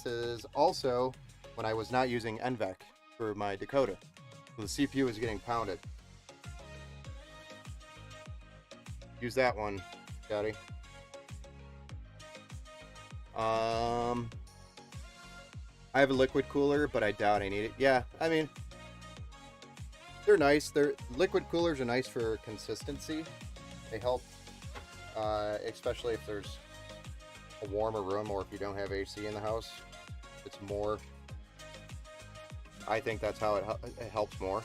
is also when I was not using NVEC for my decoder. So the CPU was getting pounded. Use that one, Scotty. I have a liquid cooler, but I doubt I need it. Yeah, I mean, they're nice. Liquid coolers are nice for consistency. They help, especially if there's a warmer room or if you don't have AC in the house. It's more. I think that's how it helps more.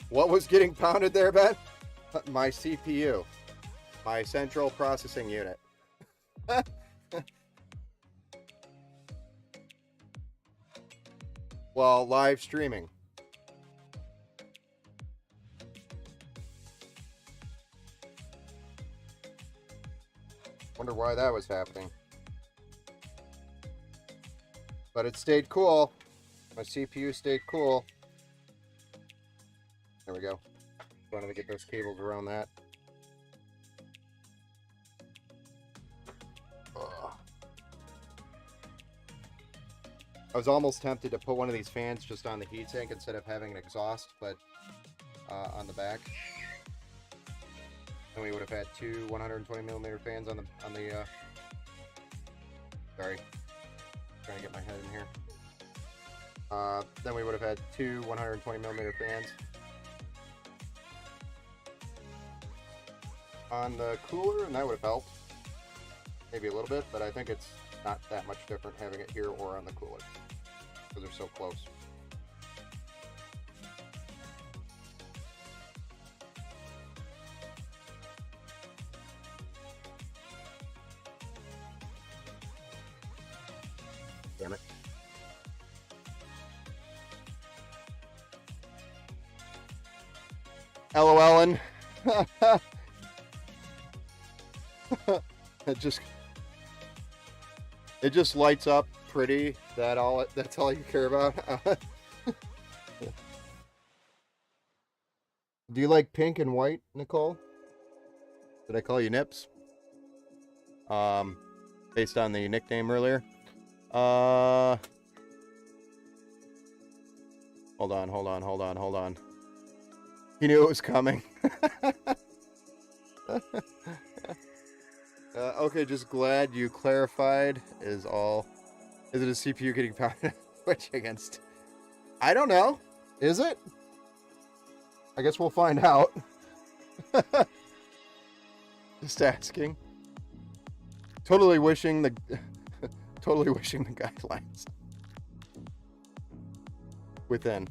What was getting pounded there, Ben? My CPU, my central processing unit. While live streaming. Wonder why that was happening. But it stayed cool. My CPU stayed cool. There we go. Wanted to get those cables around that. Ugh. I was almost tempted to put one of these fans just on the heatsink instead of having an exhaust, but on the back. And we would have had 2 120mm fans on the sorry, trying to get my head in here. Then we would have had 2 120mm fans on the cooler, and that would have helped maybe a little bit, but I think it's not that much different having it here or on the cooler because they're so close. Damn it. LOLing. it just it just lights up pretty. That's all you care about. Do you like pink and white, Nicole? Did I call you Nips? Um, based on the nickname earlier. Uh, hold on. He knew it was coming. Okay, just glad you clarified is all. Is it a CPU getting powered switch against? I don't know. Is it? I guess we'll find out. Just asking. Totally wishing the guidelines within.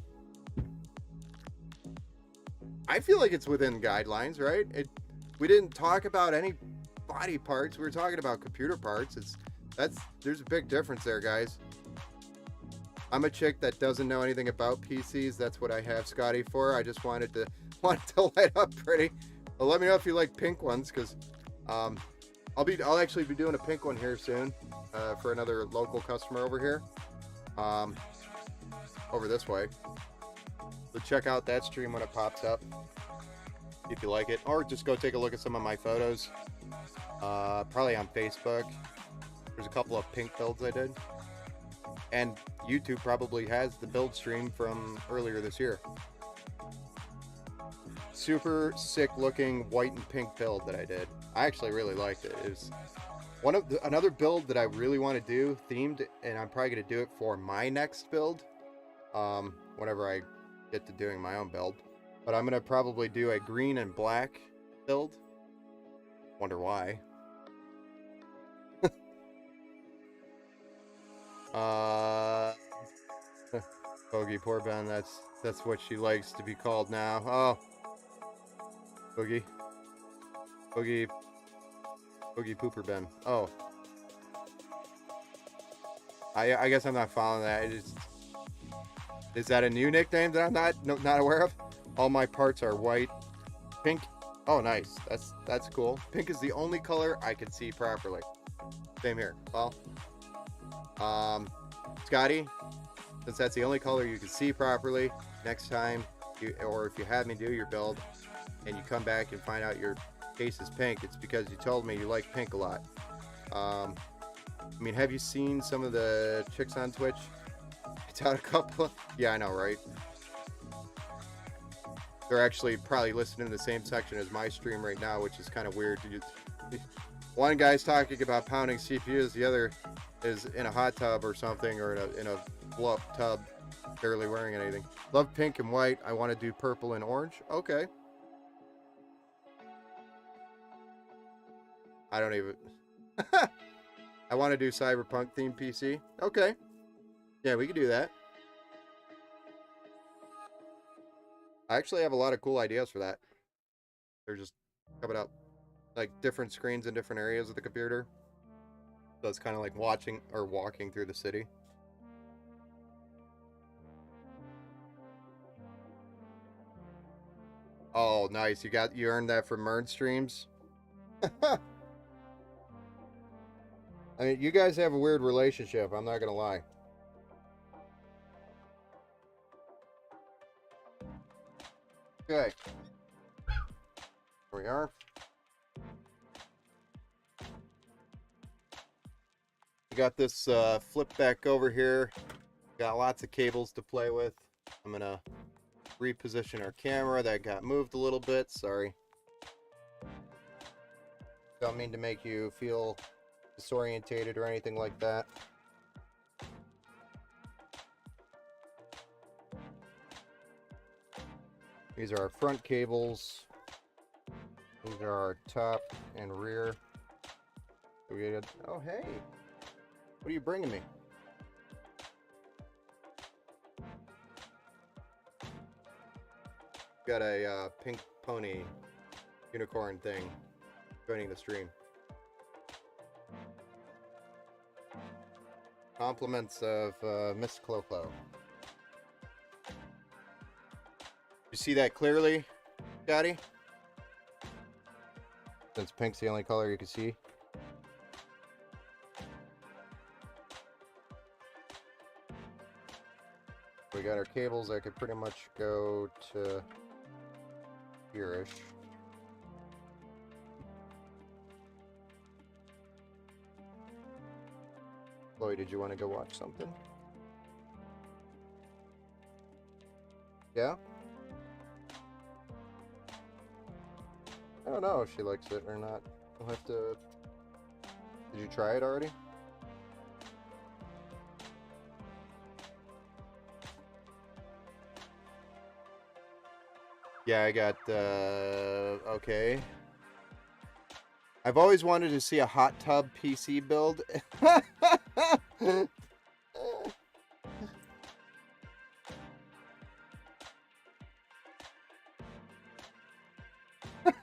I feel like it's within guidelines, right? We didn't talk about any body parts. We were talking about computer parts. There's a big difference there, guys. I'm a chick that doesn't know anything about PCs. That's what I have Scotty for. I just wanted to light up pretty. Well, let me know if you like pink ones, because I'll actually be doing a pink one here soon for another local customer over here, over this way. So check out that stream when it pops up if you like it, or just go take a look at some of my photos. Probably on Facebook. There's a couple of pink builds I did, and YouTube probably has the build stream from earlier this year. Super sick looking white and pink build that I did. I actually really liked it. It was another build that I really want to do themed, and I'm probably going to do it for my next build whenever I get to doing my own build. But I'm going to probably do a green and black build. Wonder why. Bogey, poor Ben, that's what she likes to be called now. Oh, Boogie Pooper Ben. Oh, I guess I'm not following that. Is that a new nickname that I'm not aware of? All my parts are white, pink. Oh, nice. That's cool. Pink is the only color I can see properly. Same here. Well, Scotty, since that's the only color you can see properly, next time or if you have me do your build and you come back and find out your case is pink, it's because you told me you like pink a lot. I mean, have you seen some of the chicks on Twitch? It's out a couple of, yeah, I know, right? They're actually probably listening in the same section as my stream right now, which is kind of weird. One guy's talking about pounding CPUs, the other is in a hot tub or something, or in a blow-up tub, barely wearing anything. Love pink and white. I want to do purple and orange. Okay. I don't even... I want to do cyberpunk themed PC. Okay. Yeah, we could do that. I actually have a lot of cool ideas for that. They're just coming up. Like different screens in different areas of the computer. So it's kind of like watching or walking through the city. Oh, nice. You earned that from Mern streams. I mean, you guys have a weird relationship, I'm not gonna lie. Okay. Here we are. We got this flip back over here. Got lots of cables to play with. I'm gonna reposition our camera. That got moved a little bit. Sorry. Don't mean to make you feel disorientated or anything like that. These are our front cables. These are our top and rear. Oh, hey. What are you bringing me? Got a pink pony unicorn thing joining the stream. Compliments of Miss Clo-Clo. You see that clearly, Scotty? Since pink's the only color you can see. We got our cables that could pretty much go to here-ish. Chloe, did you want to go watch something? Yeah? I don't know if she likes it or not. We'll have to... Did you try it already? Yeah, I got, okay. I've always wanted to see a hot tub PC build.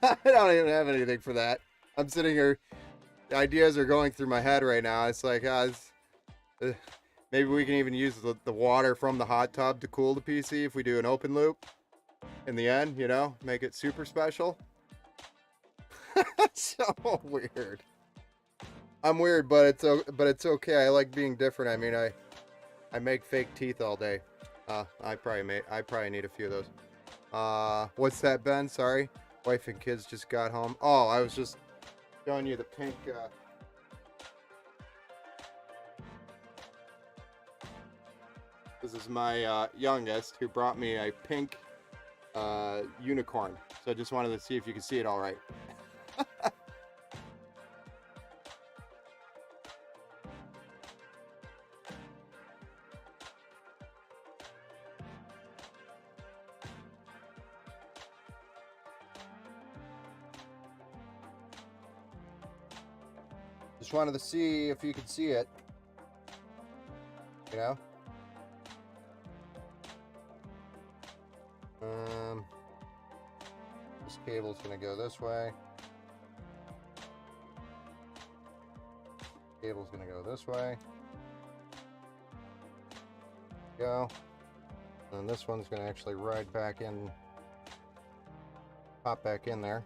I don't even have anything for that. I'm sitting here, ideas are going through my head right now. It's like, maybe we can even use the water from the hot tub to cool the PC if we do an open loop in the end, you know, make it super special. So weird. I'm weird, but it's okay. I like being different. I mean, I make fake teeth all day. I probably need a few of those. What's that, Ben? Sorry. Wife and kids just got home. Oh, I was just showing you the pink, this is my youngest who brought me a pink unicorn. So I just wanted to see if you can see it all right. Just wanted to see if you could see it. You know? This cable's gonna go this way. Cable's gonna go this way. Go. And this one's gonna actually ride back in, pop back in there.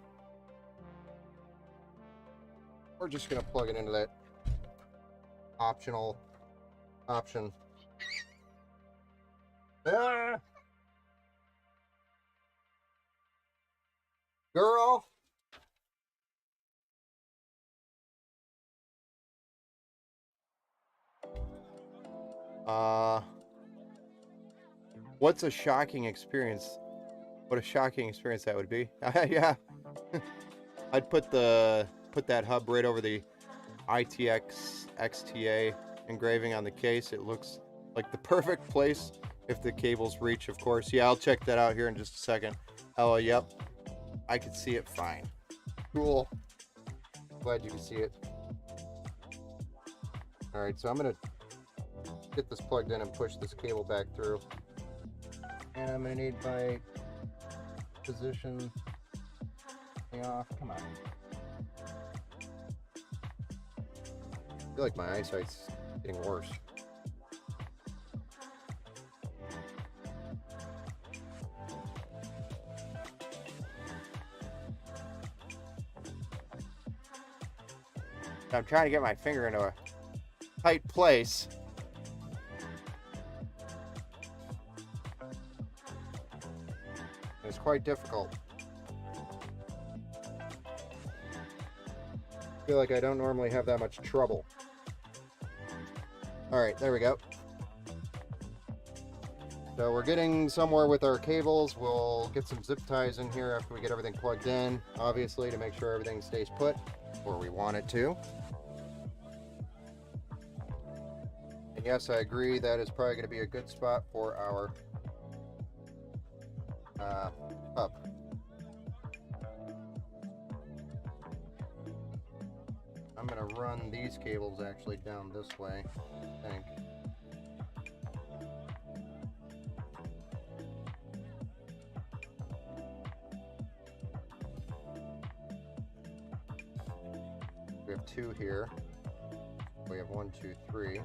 We're just gonna plug it into that option. Ah! Girl. What's a shocking experience? What a shocking experience that would be. Yeah. I'd put that hub right over the ITX XTA engraving on the case. It looks like the perfect place if the cables reach, of course. Yeah, I'll check that out here in just a second. Oh, yep. I can see it fine. Cool. Glad you can see it. All right, so I'm gonna get this plugged in and push this cable back through. And I'm gonna need my position off. Come on. I feel like my eyesight's getting worse. I'm trying to get my finger into a tight place. It's quite difficult. I feel like I don't normally have that much trouble. All right, there we go. So we're getting somewhere with our cables. We'll get some zip ties in here after we get everything plugged in, obviously, to make sure everything stays put where we want it to. And yes, I agree, that is probably going to be a good spot for our hub. I'm going to run these cables actually down this way, I think. We have two here. We have 1, 2, 3.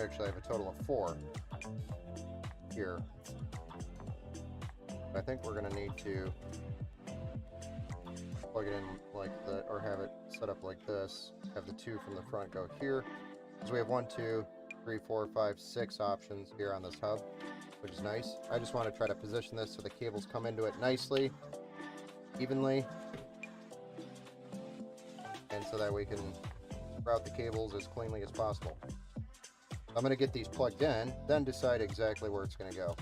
Actually, I have a total of 4 here. I think we're going to need to plug it in like that, or have it set up like this. Have the 2 from the front go here. So we have 1, 2, 3, 4, 5, 6 options here on this hub, which is nice. I just want to try to position this so the cables come into it nicely, evenly, and so that we can route the cables as cleanly as possible. I'm going to get these plugged in, then decide exactly where it's going to go.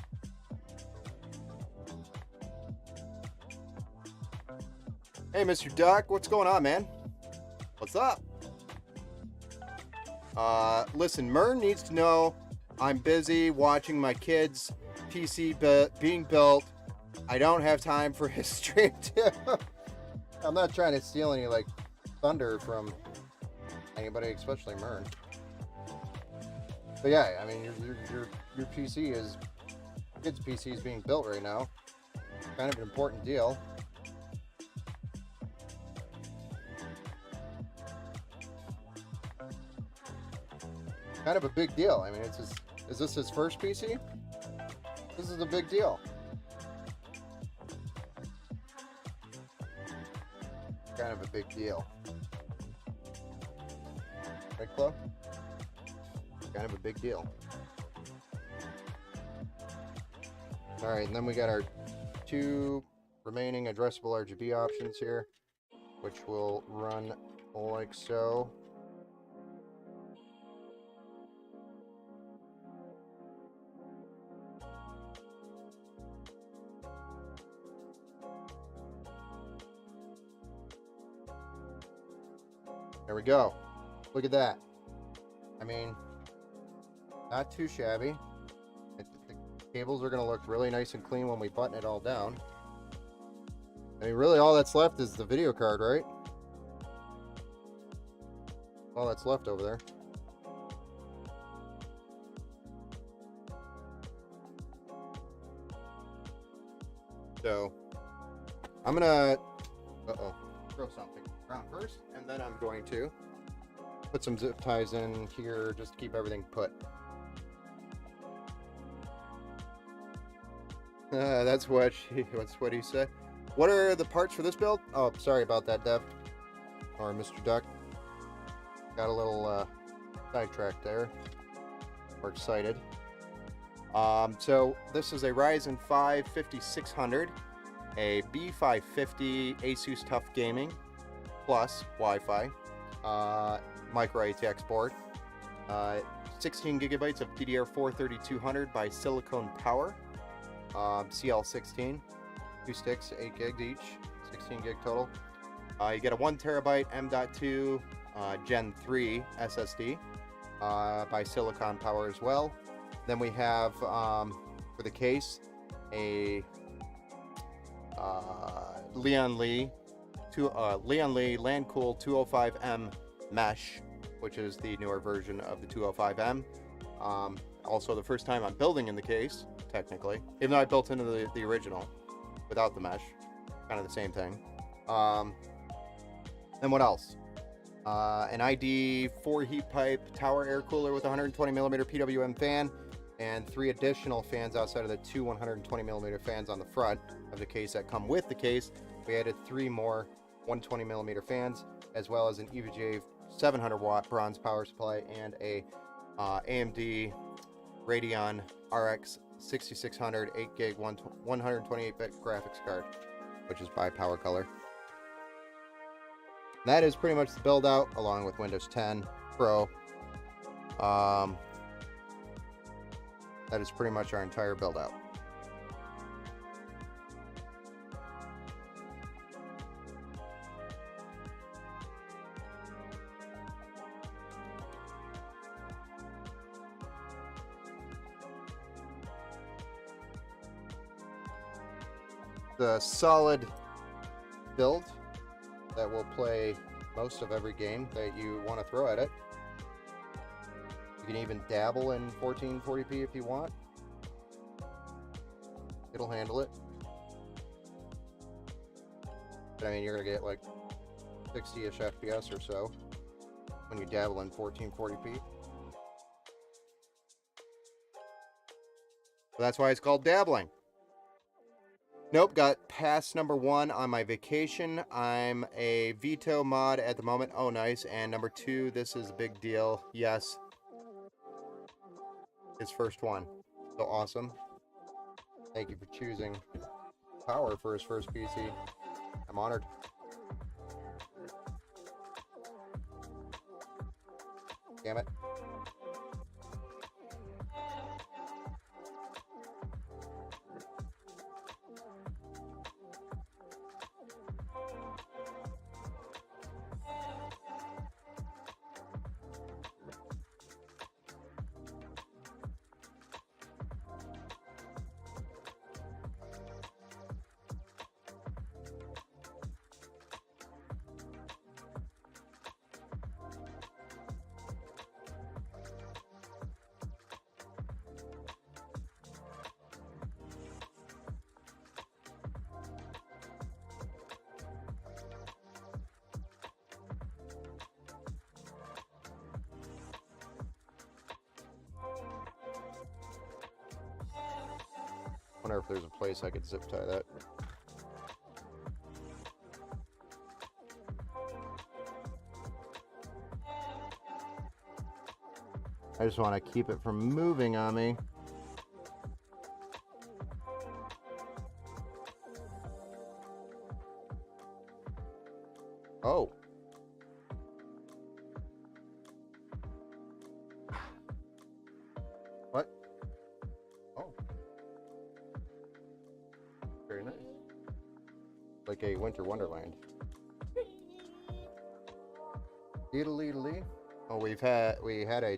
Hey, Mr. Duck, what's going on, man? What's up? Listen, Mern needs to know I'm busy watching my kids' PC being built. I don't have time for his stream too. I'm not trying to steal any like thunder from anybody, especially Mern. But yeah, I mean, your PC is kids' PC is being built right now. Kind of an important deal. Kind of a big deal. I mean, it's his, is this his first PC? This is a big deal. Kind of a big deal. Right, Chloe? Kind of a big deal. Alright, and then we got our 2 remaining addressable RGB options here, which will run like so. There we go. Look at that. I mean, not too shabby. The cables are going to look really nice and clean when we button it all down. I mean, really all that's left is the video card, right? All that's left over there. So, I'm going to... throw something around first, and then I'm going to put some zip ties in here just to keep everything put. That's what he said. What are the parts for this build? Oh, sorry about that, Dev, or Mr. Duck. Got a little sidetracked there. We're excited. So this is a Ryzen 5 5600. A B550 Asus Tough Gaming plus Wi-Fi, micro ATX board, 16 gigabytes of DDR4 3200 by Silicon Power, CL16, 2 sticks, 8 gigs each, 16 gig total. You get a 1 terabyte M.2 Gen 3 SSD by Silicon Power as well. Then we have for the case a Leon Lee LandCool 205M mesh, which is the newer version of the 205M. Also the first time I'm building in the case, technically, even though I built into the original without the mesh, kind of the same thing. Then what else? An ID 4 heat pipe tower air cooler with a 120mm PWM fan, and 3 additional fans outside of the 2 120mm fans on the front of the case that come with the case. We added 3 more 120mm fans, as well as an EVGA 700 watt bronze power supply and a AMD Radeon RX 6600 8 gig 128-bit graphics card, which is by Power Color. That is pretty much the build out, along with Windows 10 Pro. That is pretty much our entire build out. The solid build that will play most of every game that you want to throw at it. You can even dabble in 1440p if you want. It'll handle it. But I mean, you're going to get like 60-ish FPS or so when you dabble in 1440p. That's why it's called dabbling. Nope, got pass number 1 on my vacation. I'm a veto mod at the moment. Oh, nice. And number 2, this is a big deal. Yes. His first one. So awesome. Thank you for choosing Power for his first PC. I'm honored. Damn it. Wonder if there's a place I could zip tie that. I just want to keep it from moving on me. Oh. What? Oh. Very nice. Like a winter wonderland. Deedle-lee. Oh, we had a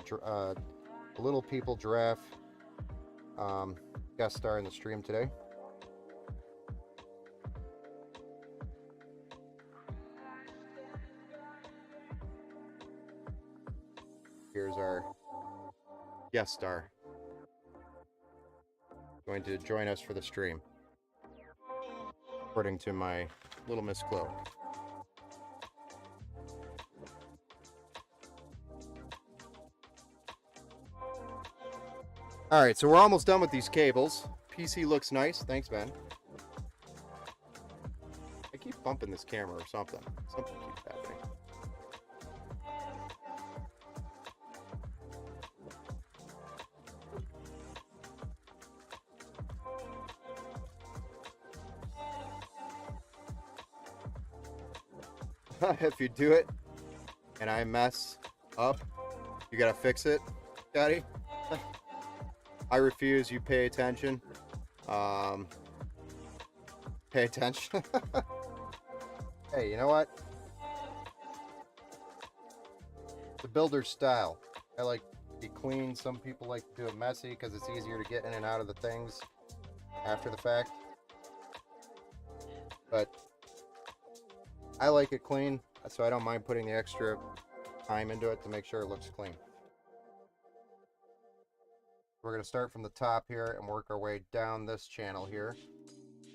little people giraffe guest star in the stream today. Here's our guest star going to join us for the stream, according to my little Miss Chloe. All right, so we're almost done with these cables. PC looks nice. Thanks, Ben. I keep bumping this camera or something. Something keeps happening. If you do it and I mess up, you gotta fix it, Daddy. I refuse. You pay attention. Pay attention. Hey, you know what? The builder's style. I like to be clean. Some people like to do it messy because it's easier to get in and out of the things after the fact. But I like it clean, so I don't mind putting the extra time into it to make sure it looks clean. We're going to start from the top here and work our way down this channel here.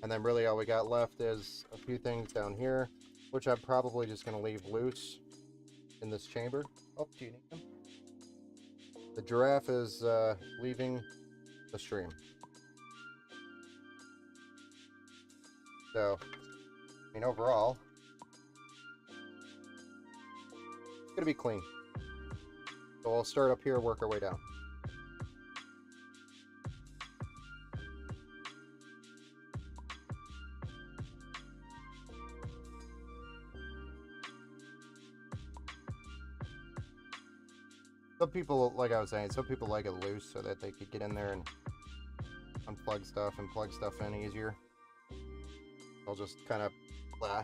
And then really all we got left is a few things down here, which I'm probably just going to leave loose in this chamber. Oh, do you need them? The giraffe is leaving the stream. So, I mean, overall, it's going to be clean. So we'll start up here, work our way down. Some people, like I was saying, some people like it loose so that they could get in there and unplug stuff and plug stuff in easier. I'll just kind of blah.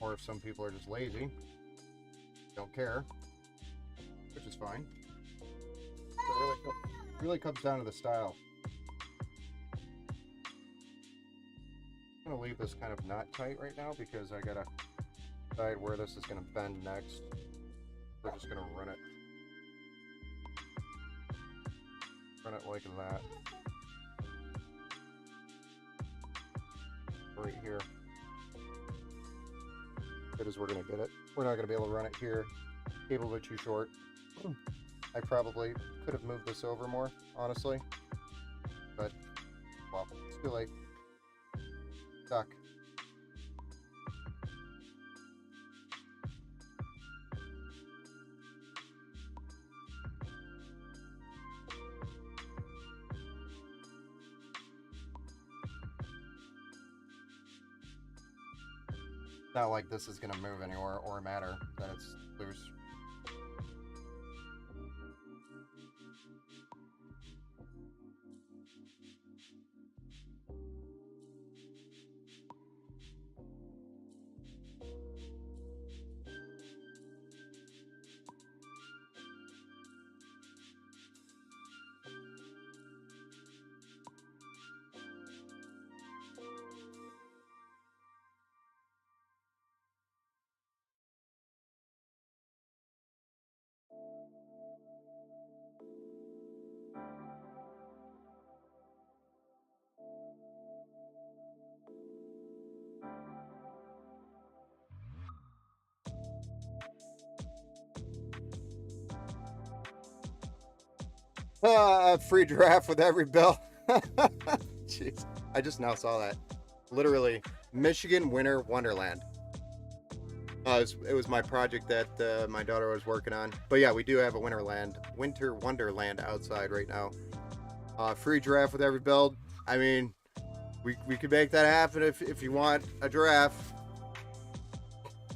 Or if some people are just lazy, don't care, which is fine. So it really comes down to the style. I'm gonna leave this kind of not tight right now because I gotta decide where this is gonna bend next. We're just gonna run it like that, right here. Good as we're gonna get it. We're not gonna be able to run it here. Cables are too short. I probably could have moved this over more, honestly. But, well, it's too late. Stuck. Not like this is going to move anywhere or matter that it's loose. Free giraffe with every bill. Jeez, I just now saw that. Literally, Michigan Winter Wonderland. It was my project that my daughter was working on. But yeah, we do have a Winter Wonderland outside right now. Free giraffe with every build. I mean, we could make that happen if you want a giraffe.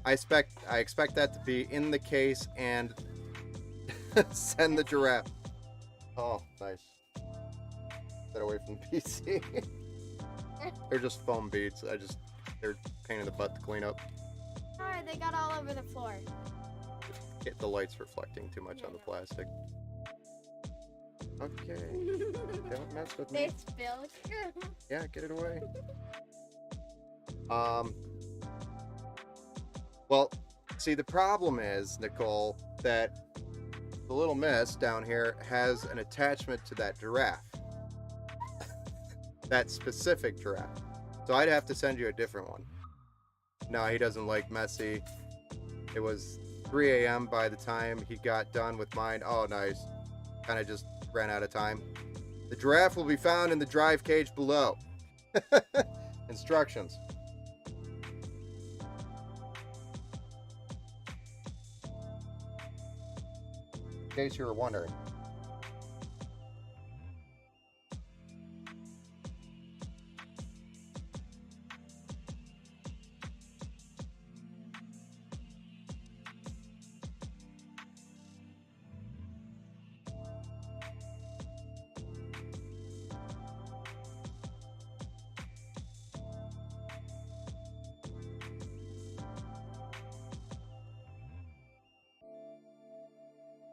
I expect that to be in the case and send the giraffe. Oh, nice. Get away from the PC. They're just foam beads. They're a pain in the butt to clean up. Sorry, they got all over the floor. Get the lights reflecting too much on the plastic. Okay. Don't mess with They me. spilled. Yeah, get it away. Well, see, the problem is, Nicole, that the little miss down here has an attachment to that giraffe. That specific giraffe. So I'd have to send you a different one. No, he doesn't like messy. It was 3 a.m. by the time he got done with mine. Oh, nice. Kind of just ran out of time. The giraffe will be found in the drive cage below. Instructions. In case you were wondering.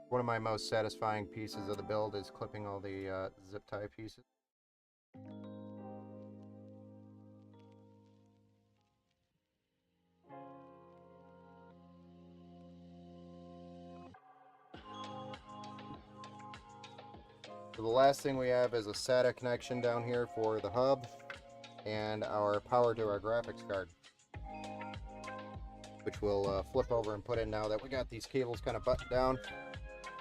One of my most satisfying pieces of the build is clipping all the zip tie pieces. So the last thing we have is a SATA connection down here for the hub and our power to our graphics card, which we'll flip over and put in now that we got these cables kind of buttoned down.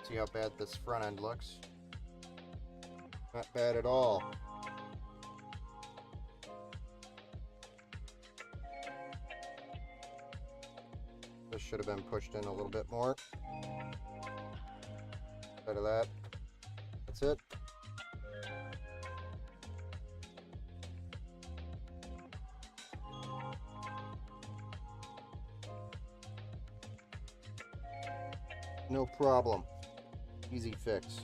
See how bad this front end looks. Not bad at all. This should have been pushed in a little bit more. Instead of that, that's it. No problem. Easy fix.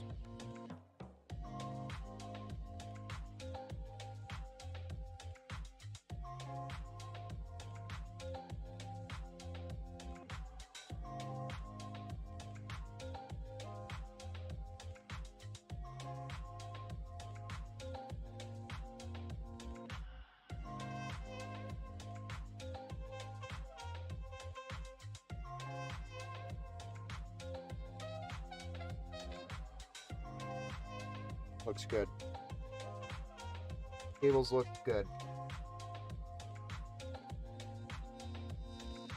Looks good. Cables look good.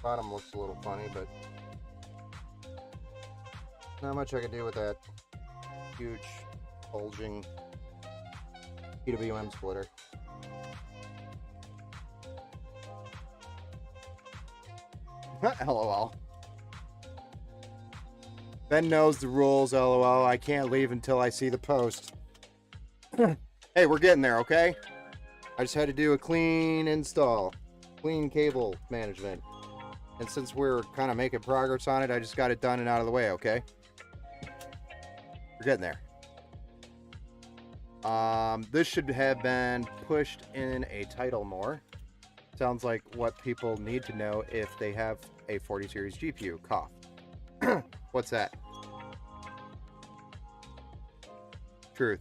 Bottom looks a little funny, but not much I can do with that. huge bulging PWM splitter. LOL. Ben knows the rules, LOL. I can't leave until I see the post. Hey, we're getting there, okay? I just had to do a clean install, clean cable management. And since we're kind of making progress on it, I just got it done and out of the way, okay? We're getting there. This should have been pushed in a title more. Sounds like what people need to know if they have a 40 series GPU. Cough. What's that? Truth.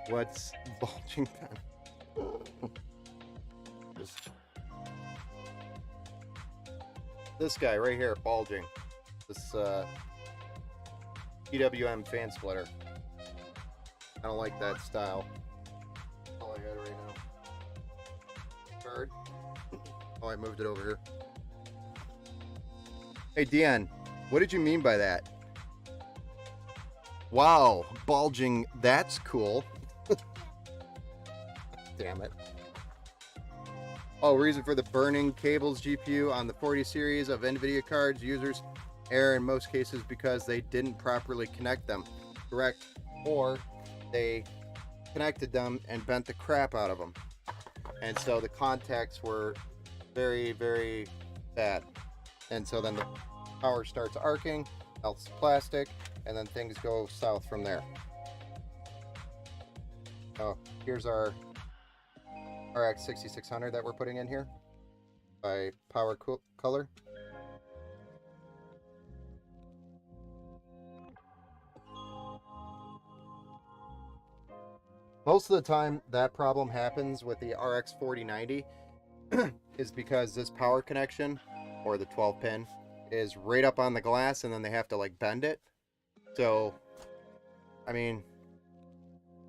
What's bulging pen? This guy right here, bulging. This PWM fan splitter. I don't like that style. That's all I got right now. Card. Oh, I moved it over here. Hey, Deanne, what did you mean by that? Wow, bulging. That's cool. Damn it. Oh, reason for the burning cables GPU on the 40 series of NVIDIA cards. Users error in most cases because they didn't properly connect them. Correct. Or they connected them and bent the crap out of them. And so the contacts were very, very bad. And so then the power starts arcing, melts the plastic, and then things go south from there. Oh, here's our RX 6600 that we're putting in here by Power Color. Most of the time that problem happens with the RX 4090 is because this power connection, or the 12 pin, is right up on the glass and then they have to like bend it. So, I mean,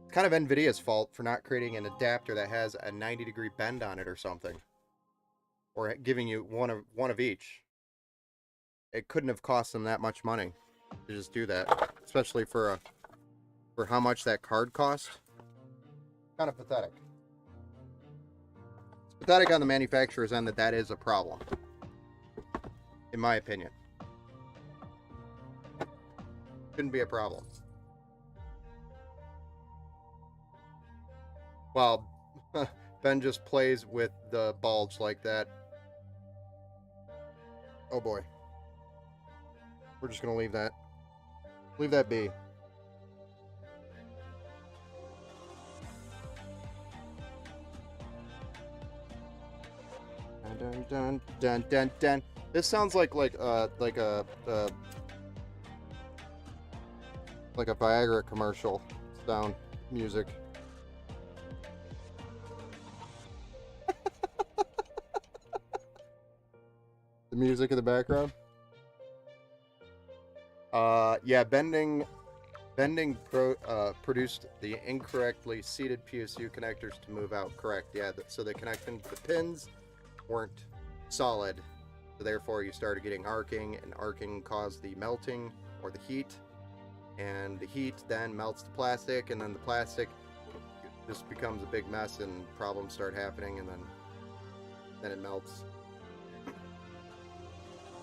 it's kind of NVIDIA's fault for not creating an adapter that has a 90-degree bend on it or something. Or giving you one of each. It couldn't have cost them that much money to just do that. Especially for how much that card cost. Kind of pathetic. It's pathetic on the manufacturer's end that is a problem. In my opinion. Shouldn't be a problem. Well, Ben just plays with the bulge like that. Oh boy. We're just gonna leave that. Leave that be. Dun dun dun dun dun. This sounds like a Viagra commercial sound music. The music in the background. Yeah, bending produced the incorrectly seated PSU connectors to move out. Correct. Yeah, so the pins weren't solid, so therefore you started getting arcing, and arcing caused the melting or the heat, and the heat then melts the plastic, and then the plastic just becomes a big mess and problems start happening, and then it melts.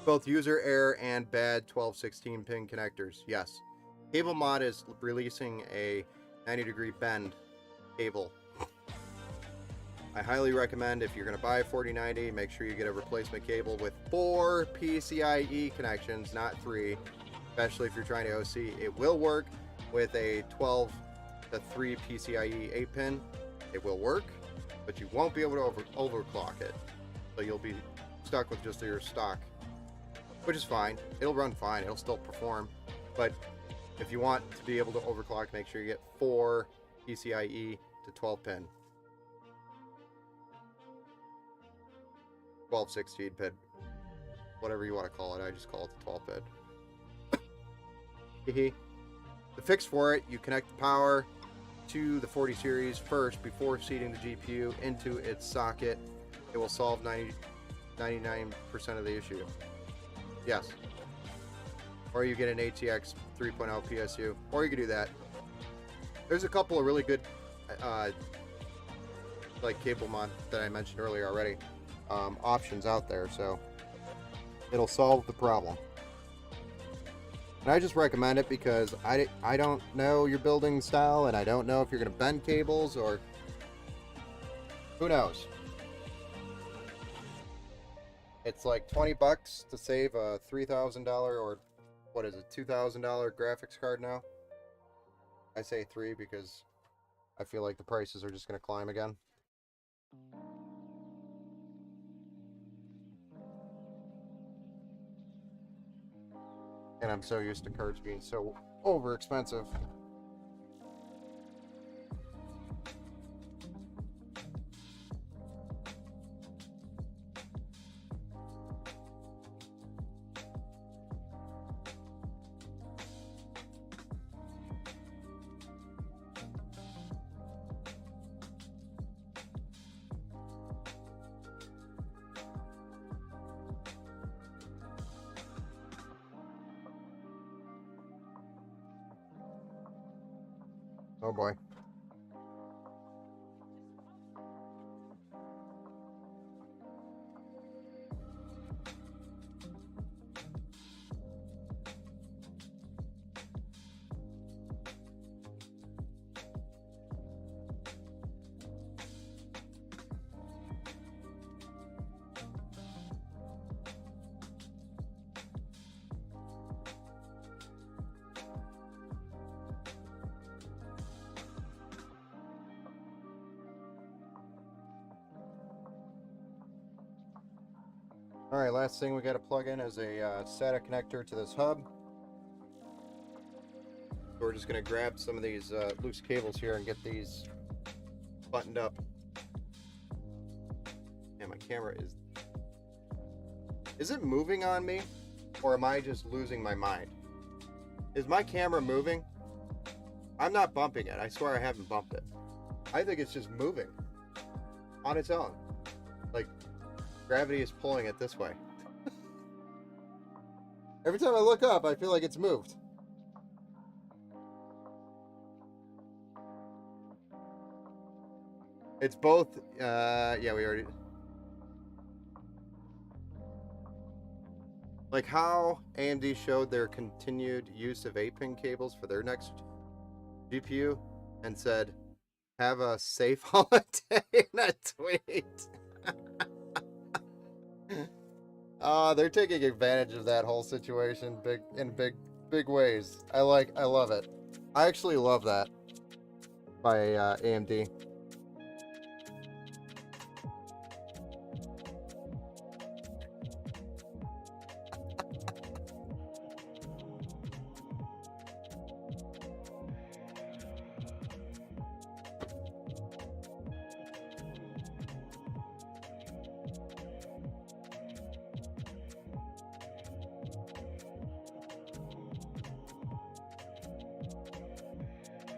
Both user error and bad 12-16 pin connectors. Yes. Cable Mod is releasing a 90-degree bend cable. I highly recommend, if you're going to buy a 4090, make sure you get a replacement cable with 4 PCIe connections, not 3, especially if you're trying to OC. It will work with a 12 to 3 PCIe 8-pin. It will work, but you won't be able to overclock it. So you'll be stuck with just your stock, which is fine. It'll run fine. It'll still perform. But if you want to be able to overclock, make sure you get 4 PCIe to 12-pin. 12-16 pin, whatever you want to call it. I just call it the 12 pin. The fix for it: you connect the power to the 40 series first before seating the GPU into its socket. It will solve 99% of the issue. Yes. Or you get an ATX 3.0 PSU, or you could do that. There's a couple of really good like cable mod that I mentioned earlier already, options out there, so it'll solve the problem. And I just recommend it because I don't know your building style, and I don't know if you're going to bend cables, or who knows. It's like 20 bucks to save a $3,000 or what is it, $2,000 graphics card now. I say 3 because I feel like the prices are just going to climb again. And I'm so used to cards being so over expensive. Oh boy. Alright, last thing we got to plug in is a SATA connector to this hub. So we're just going to grab some of these loose cables here and get these buttoned up. And my camera is... Is it moving on me? Or am I just losing my mind? Is my camera moving? I'm not bumping it. I swear I haven't bumped it. I think it's just moving on its own. Like, gravity is pulling it this way. Every time I look up, I feel like it's moved. It's both, yeah, we already... Like how AMD showed their continued use of 8-pin cables for their next GPU and said, have a safe holiday in a tweet. They're taking advantage of that whole situation in big ways. I love it. I actually love that by AMD.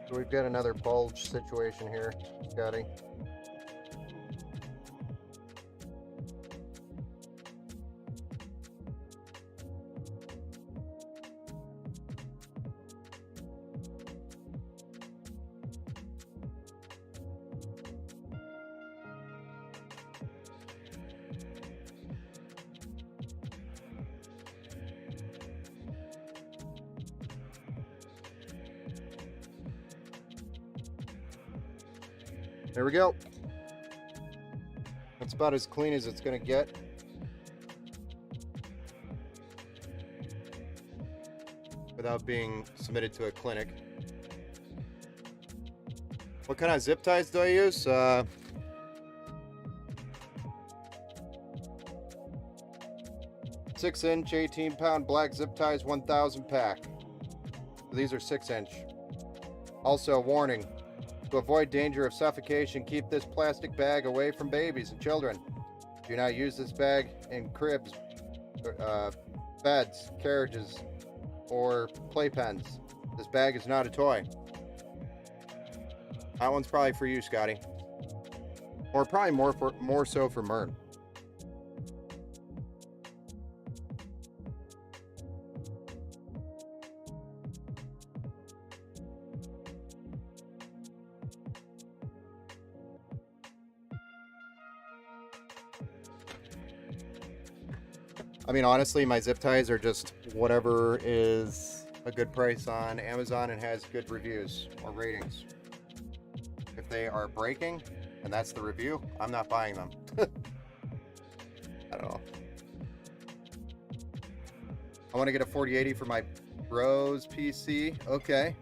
So we've got another bulge situation here, Scotty. There we go. That's about as clean as it's going to get. Without being submitted to a clinic. What kind of zip ties do I use? 6-inch, 18-pound black zip ties, 1,000 pack. These are 6-inch. Also, warning. To avoid danger of suffocation, keep this plastic bag away from babies and children. Do not use this bag in cribs, beds, carriages, or playpens. This bag is not a toy. That one's probably for you, Scotty. Or probably more so for Mern. I mean, honestly, my zip ties are just whatever is a good price on Amazon and has good reviews or ratings. If they are breaking and that's the review, I'm not buying them. I don't know. I want to get a 4080 for my bro's PC. Okay.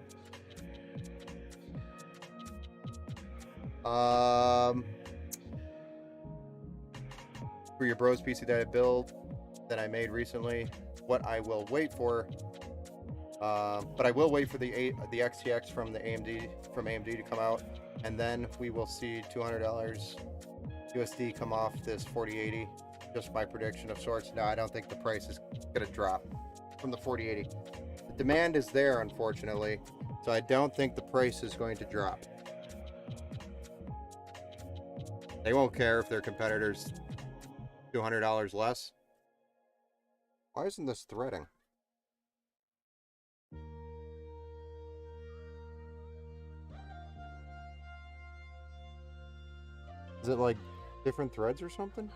For your bro's PC that I made recently, what I will wait for, but I will wait for the XTX from AMD to come out, and then we will see $200 USD come off this 4080. Just my prediction of sorts. No, I don't think the price is gonna drop from the 4080. The demand is there, unfortunately, so I don't think the price is going to drop. They won't care if their competitors $200 less. Why isn't this threading? Is it like different threads or something?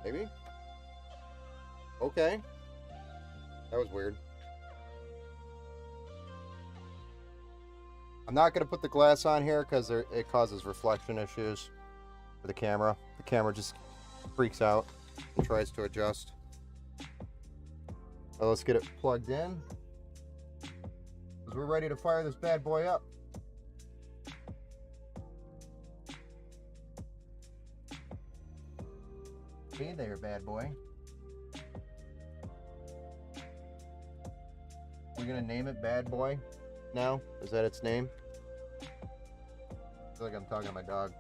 Maybe? Okay. That was weird. I'm not going to put the glass on here because it causes reflection issues for the camera. The camera just freaks out and tries to adjust. Well, let's get it plugged in, because we're ready to fire this bad boy up. Hey there, bad boy. We're going to name it Bad Boy now? Is that its name? I feel like I'm talking to my dog.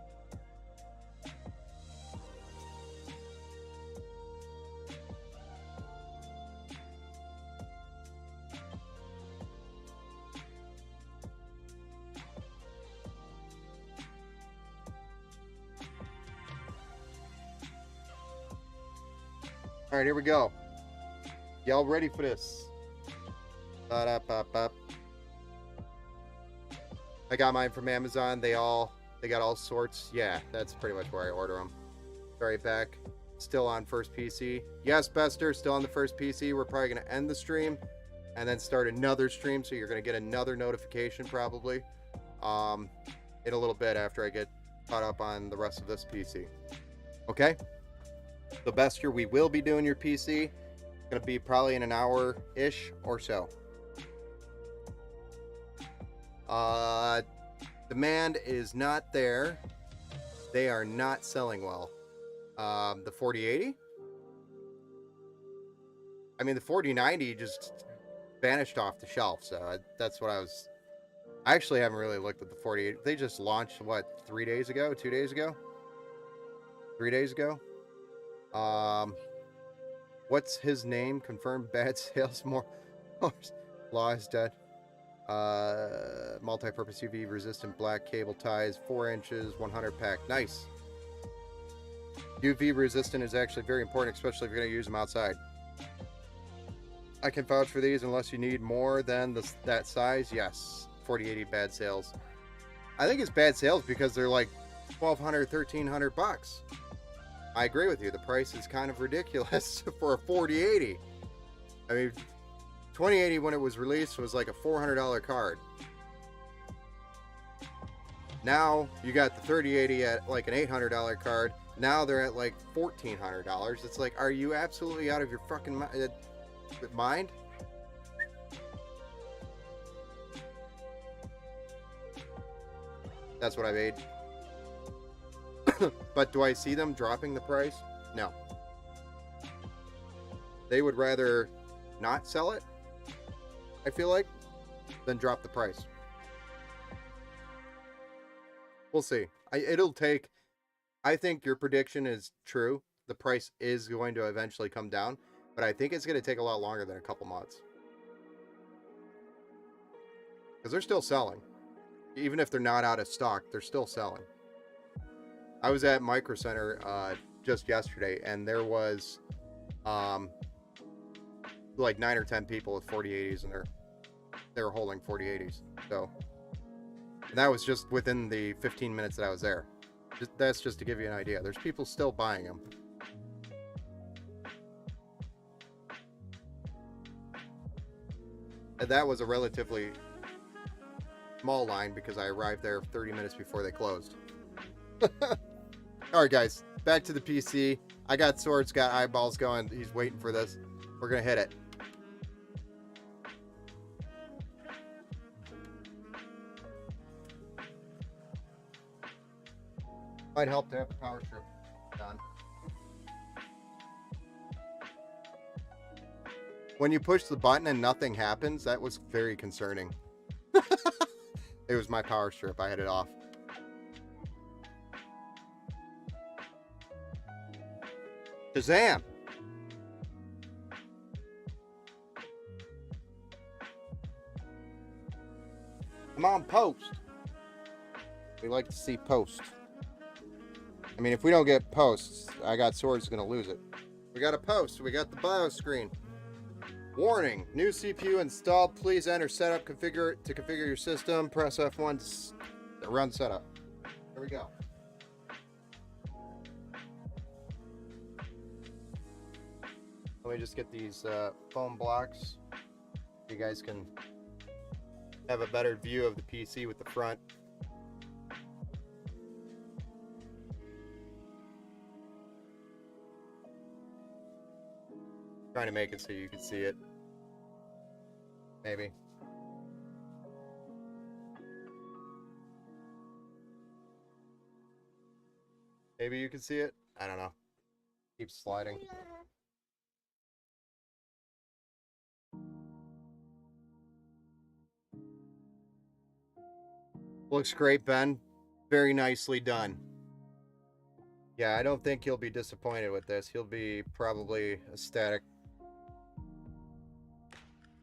All right, here we go. Y'all ready for this? Ba-da-ba-ba. I got mine from Amazon. They got all sorts. Yeah, that's pretty much where I order them. Right back. Still on first PC. Yes, Bester, still on the first PC. We're probably going to end the stream and then start another stream, so you're going to get another notification probably in a little bit after I get caught up on the rest of this PC. Okay? So Bester, we will be doing your PC. It's going to be probably in an hour-ish or so. Demand is not there. They are not selling well. The 4080? I mean, the 4090 just vanished off the shelf, so that's what I actually haven't really looked at the 4080. They just launched, what, 3 days ago? 2 days ago? 3 days ago? What's his name? Confirmed bad sales. More Law is dead. Multi-purpose UV resistant black cable ties, 4 inches, 100 pack. Nice. UV resistant is actually very important, especially if you're going to use them outside. I can vouch for these unless you need more than that size. Yes. 4080 bad sales. I think it's bad sales because they're like $1,200, $1,300. I agree with you. The price is kind of ridiculous for a 4080. I mean, 2080 when it was released was like a $400 card. Now you got the 3080 at like an $800 card. Now they're at like $1,400. It's like, are you absolutely out of your fucking mind? That's what I made. But do I see them dropping the price? No. They would rather not sell it, I feel like, than drop the price. We'll see. I think your prediction is true. The price is going to eventually come down, but I think it's going to take a lot longer than a couple months. Because they're still selling. Even if they're not out of stock, they're still selling. I was at Micro Center just yesterday, and there was like 9 or 10 people with 4080s, and they were holding 4080s. So, and that was just within the 15 minutes that I was there. That's just to give you an idea. There's people still buying them. And that was a relatively small line because I arrived there 30 minutes before they closed. All right, guys, back to the PC. I got swords, got eyeballs going. He's waiting for this. We're going to hit it. Might help to have the power strip done. When you push the button and nothing happens, that was very concerning. It was my power strip. I had it off. Shazam! I'm on post. We like to see post. I mean, if we don't get posts, I got swords gonna lose it. We got a post. We got the BIOS screen. Warning: new CPU installed. Please enter setup to configure your system. Press F1 to run setup. Here we go. Let me just get these foam blocks. You guys can have a better view of the PC with the front. Trying to make it so you can see it. Maybe. Maybe you can see it. I don't know. Keeps sliding. Looks great, Ben. Very nicely done. Yeah, I don't think he'll be disappointed with this. He'll be probably ecstatic.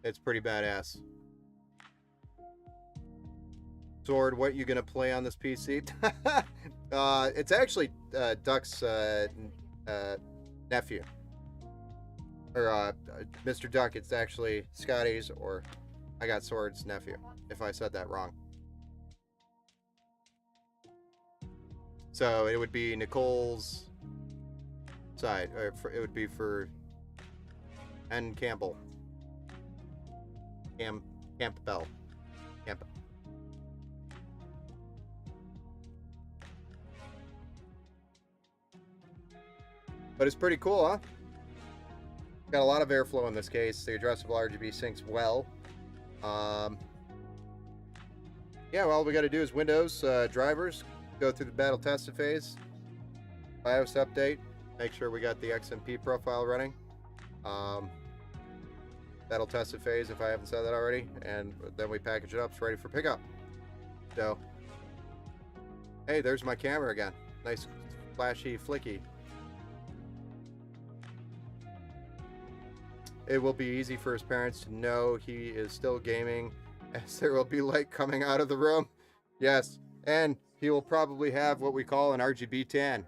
It's pretty badass. Sword, what you gonna play on this PC? It's actually Duck's nephew. Or Mr. Duck, it's actually Scotty's or I Got Sword's nephew, if I said that wrong. So it would be Nichols' side, or it would be for N. Campbell. Campbell. But it's pretty cool, huh? Got a lot of airflow in this case. The addressable RGB syncs well. Yeah, well, all we got to do is Windows drivers, go through the battle tested phase, BIOS update, make sure we got the XMP profile running. Battle tested phase, if I haven't said that already, and then we package it up. It's ready for pickup. So, hey, there's my camera again. Nice, flashy, flicky. It will be easy for his parents to know he is still gaming, as there will be light coming out of the room. Yes, and he will probably have what we call an RGB tan,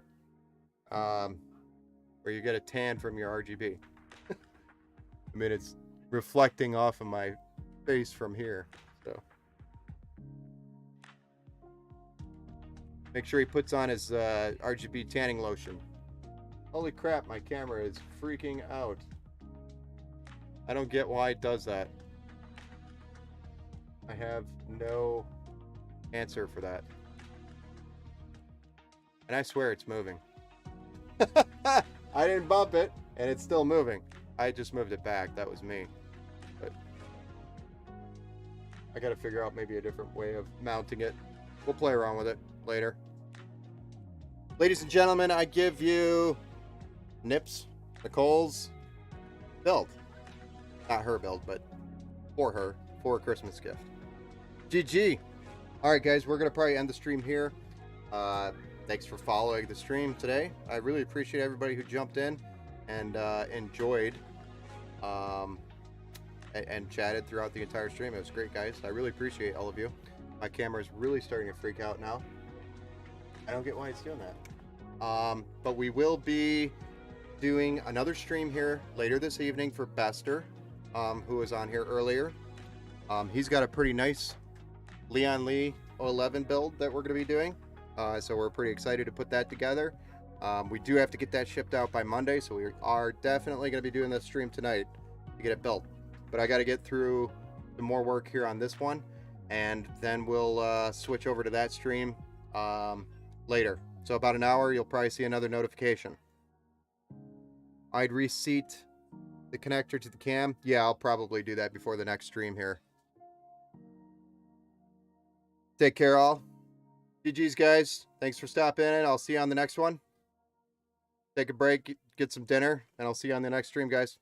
where you get a tan from your RGB. I mean, it's reflecting off of my face from here, so make sure he puts on his RGB tanning lotion. Holy crap, my camera is freaking out. I don't get why it does that. I have no answer for that. And I swear it's moving. I didn't bump it, and it's still moving. I just moved it back. That was me. But I gotta figure out maybe a different way of mounting it. We'll play around with it later. Ladies and gentlemen, I give you Nicole's build. Not her build, but for her, for a Christmas gift. GG. All right, guys, we're going to probably end the stream here. Thanks for following the stream today. I really appreciate everybody who jumped in and enjoyed and chatted throughout the entire stream. It was great, guys. I really appreciate all of you. My camera is really starting to freak out now. I don't get why it's doing that. But we will be doing another stream here later this evening for Bester, who was on here earlier. He's got a pretty nice Leon Lee 011 build that we're going to be doing. So we're pretty excited to put that together. We do have to get that shipped out by Monday, so we are definitely going to be doing this stream tonight to get it built. But I got to get through some more work here on this one, and then we'll switch over to that stream later. So about an hour, you'll probably see another notification. I'd reseat the connector to the cam. Yeah, I'll probably do that before the next stream here. Take care, all. GG's, guys. Thanks for stopping in. I'll see you on the next one. Take a break, get some dinner, and I'll see you on the next stream, guys.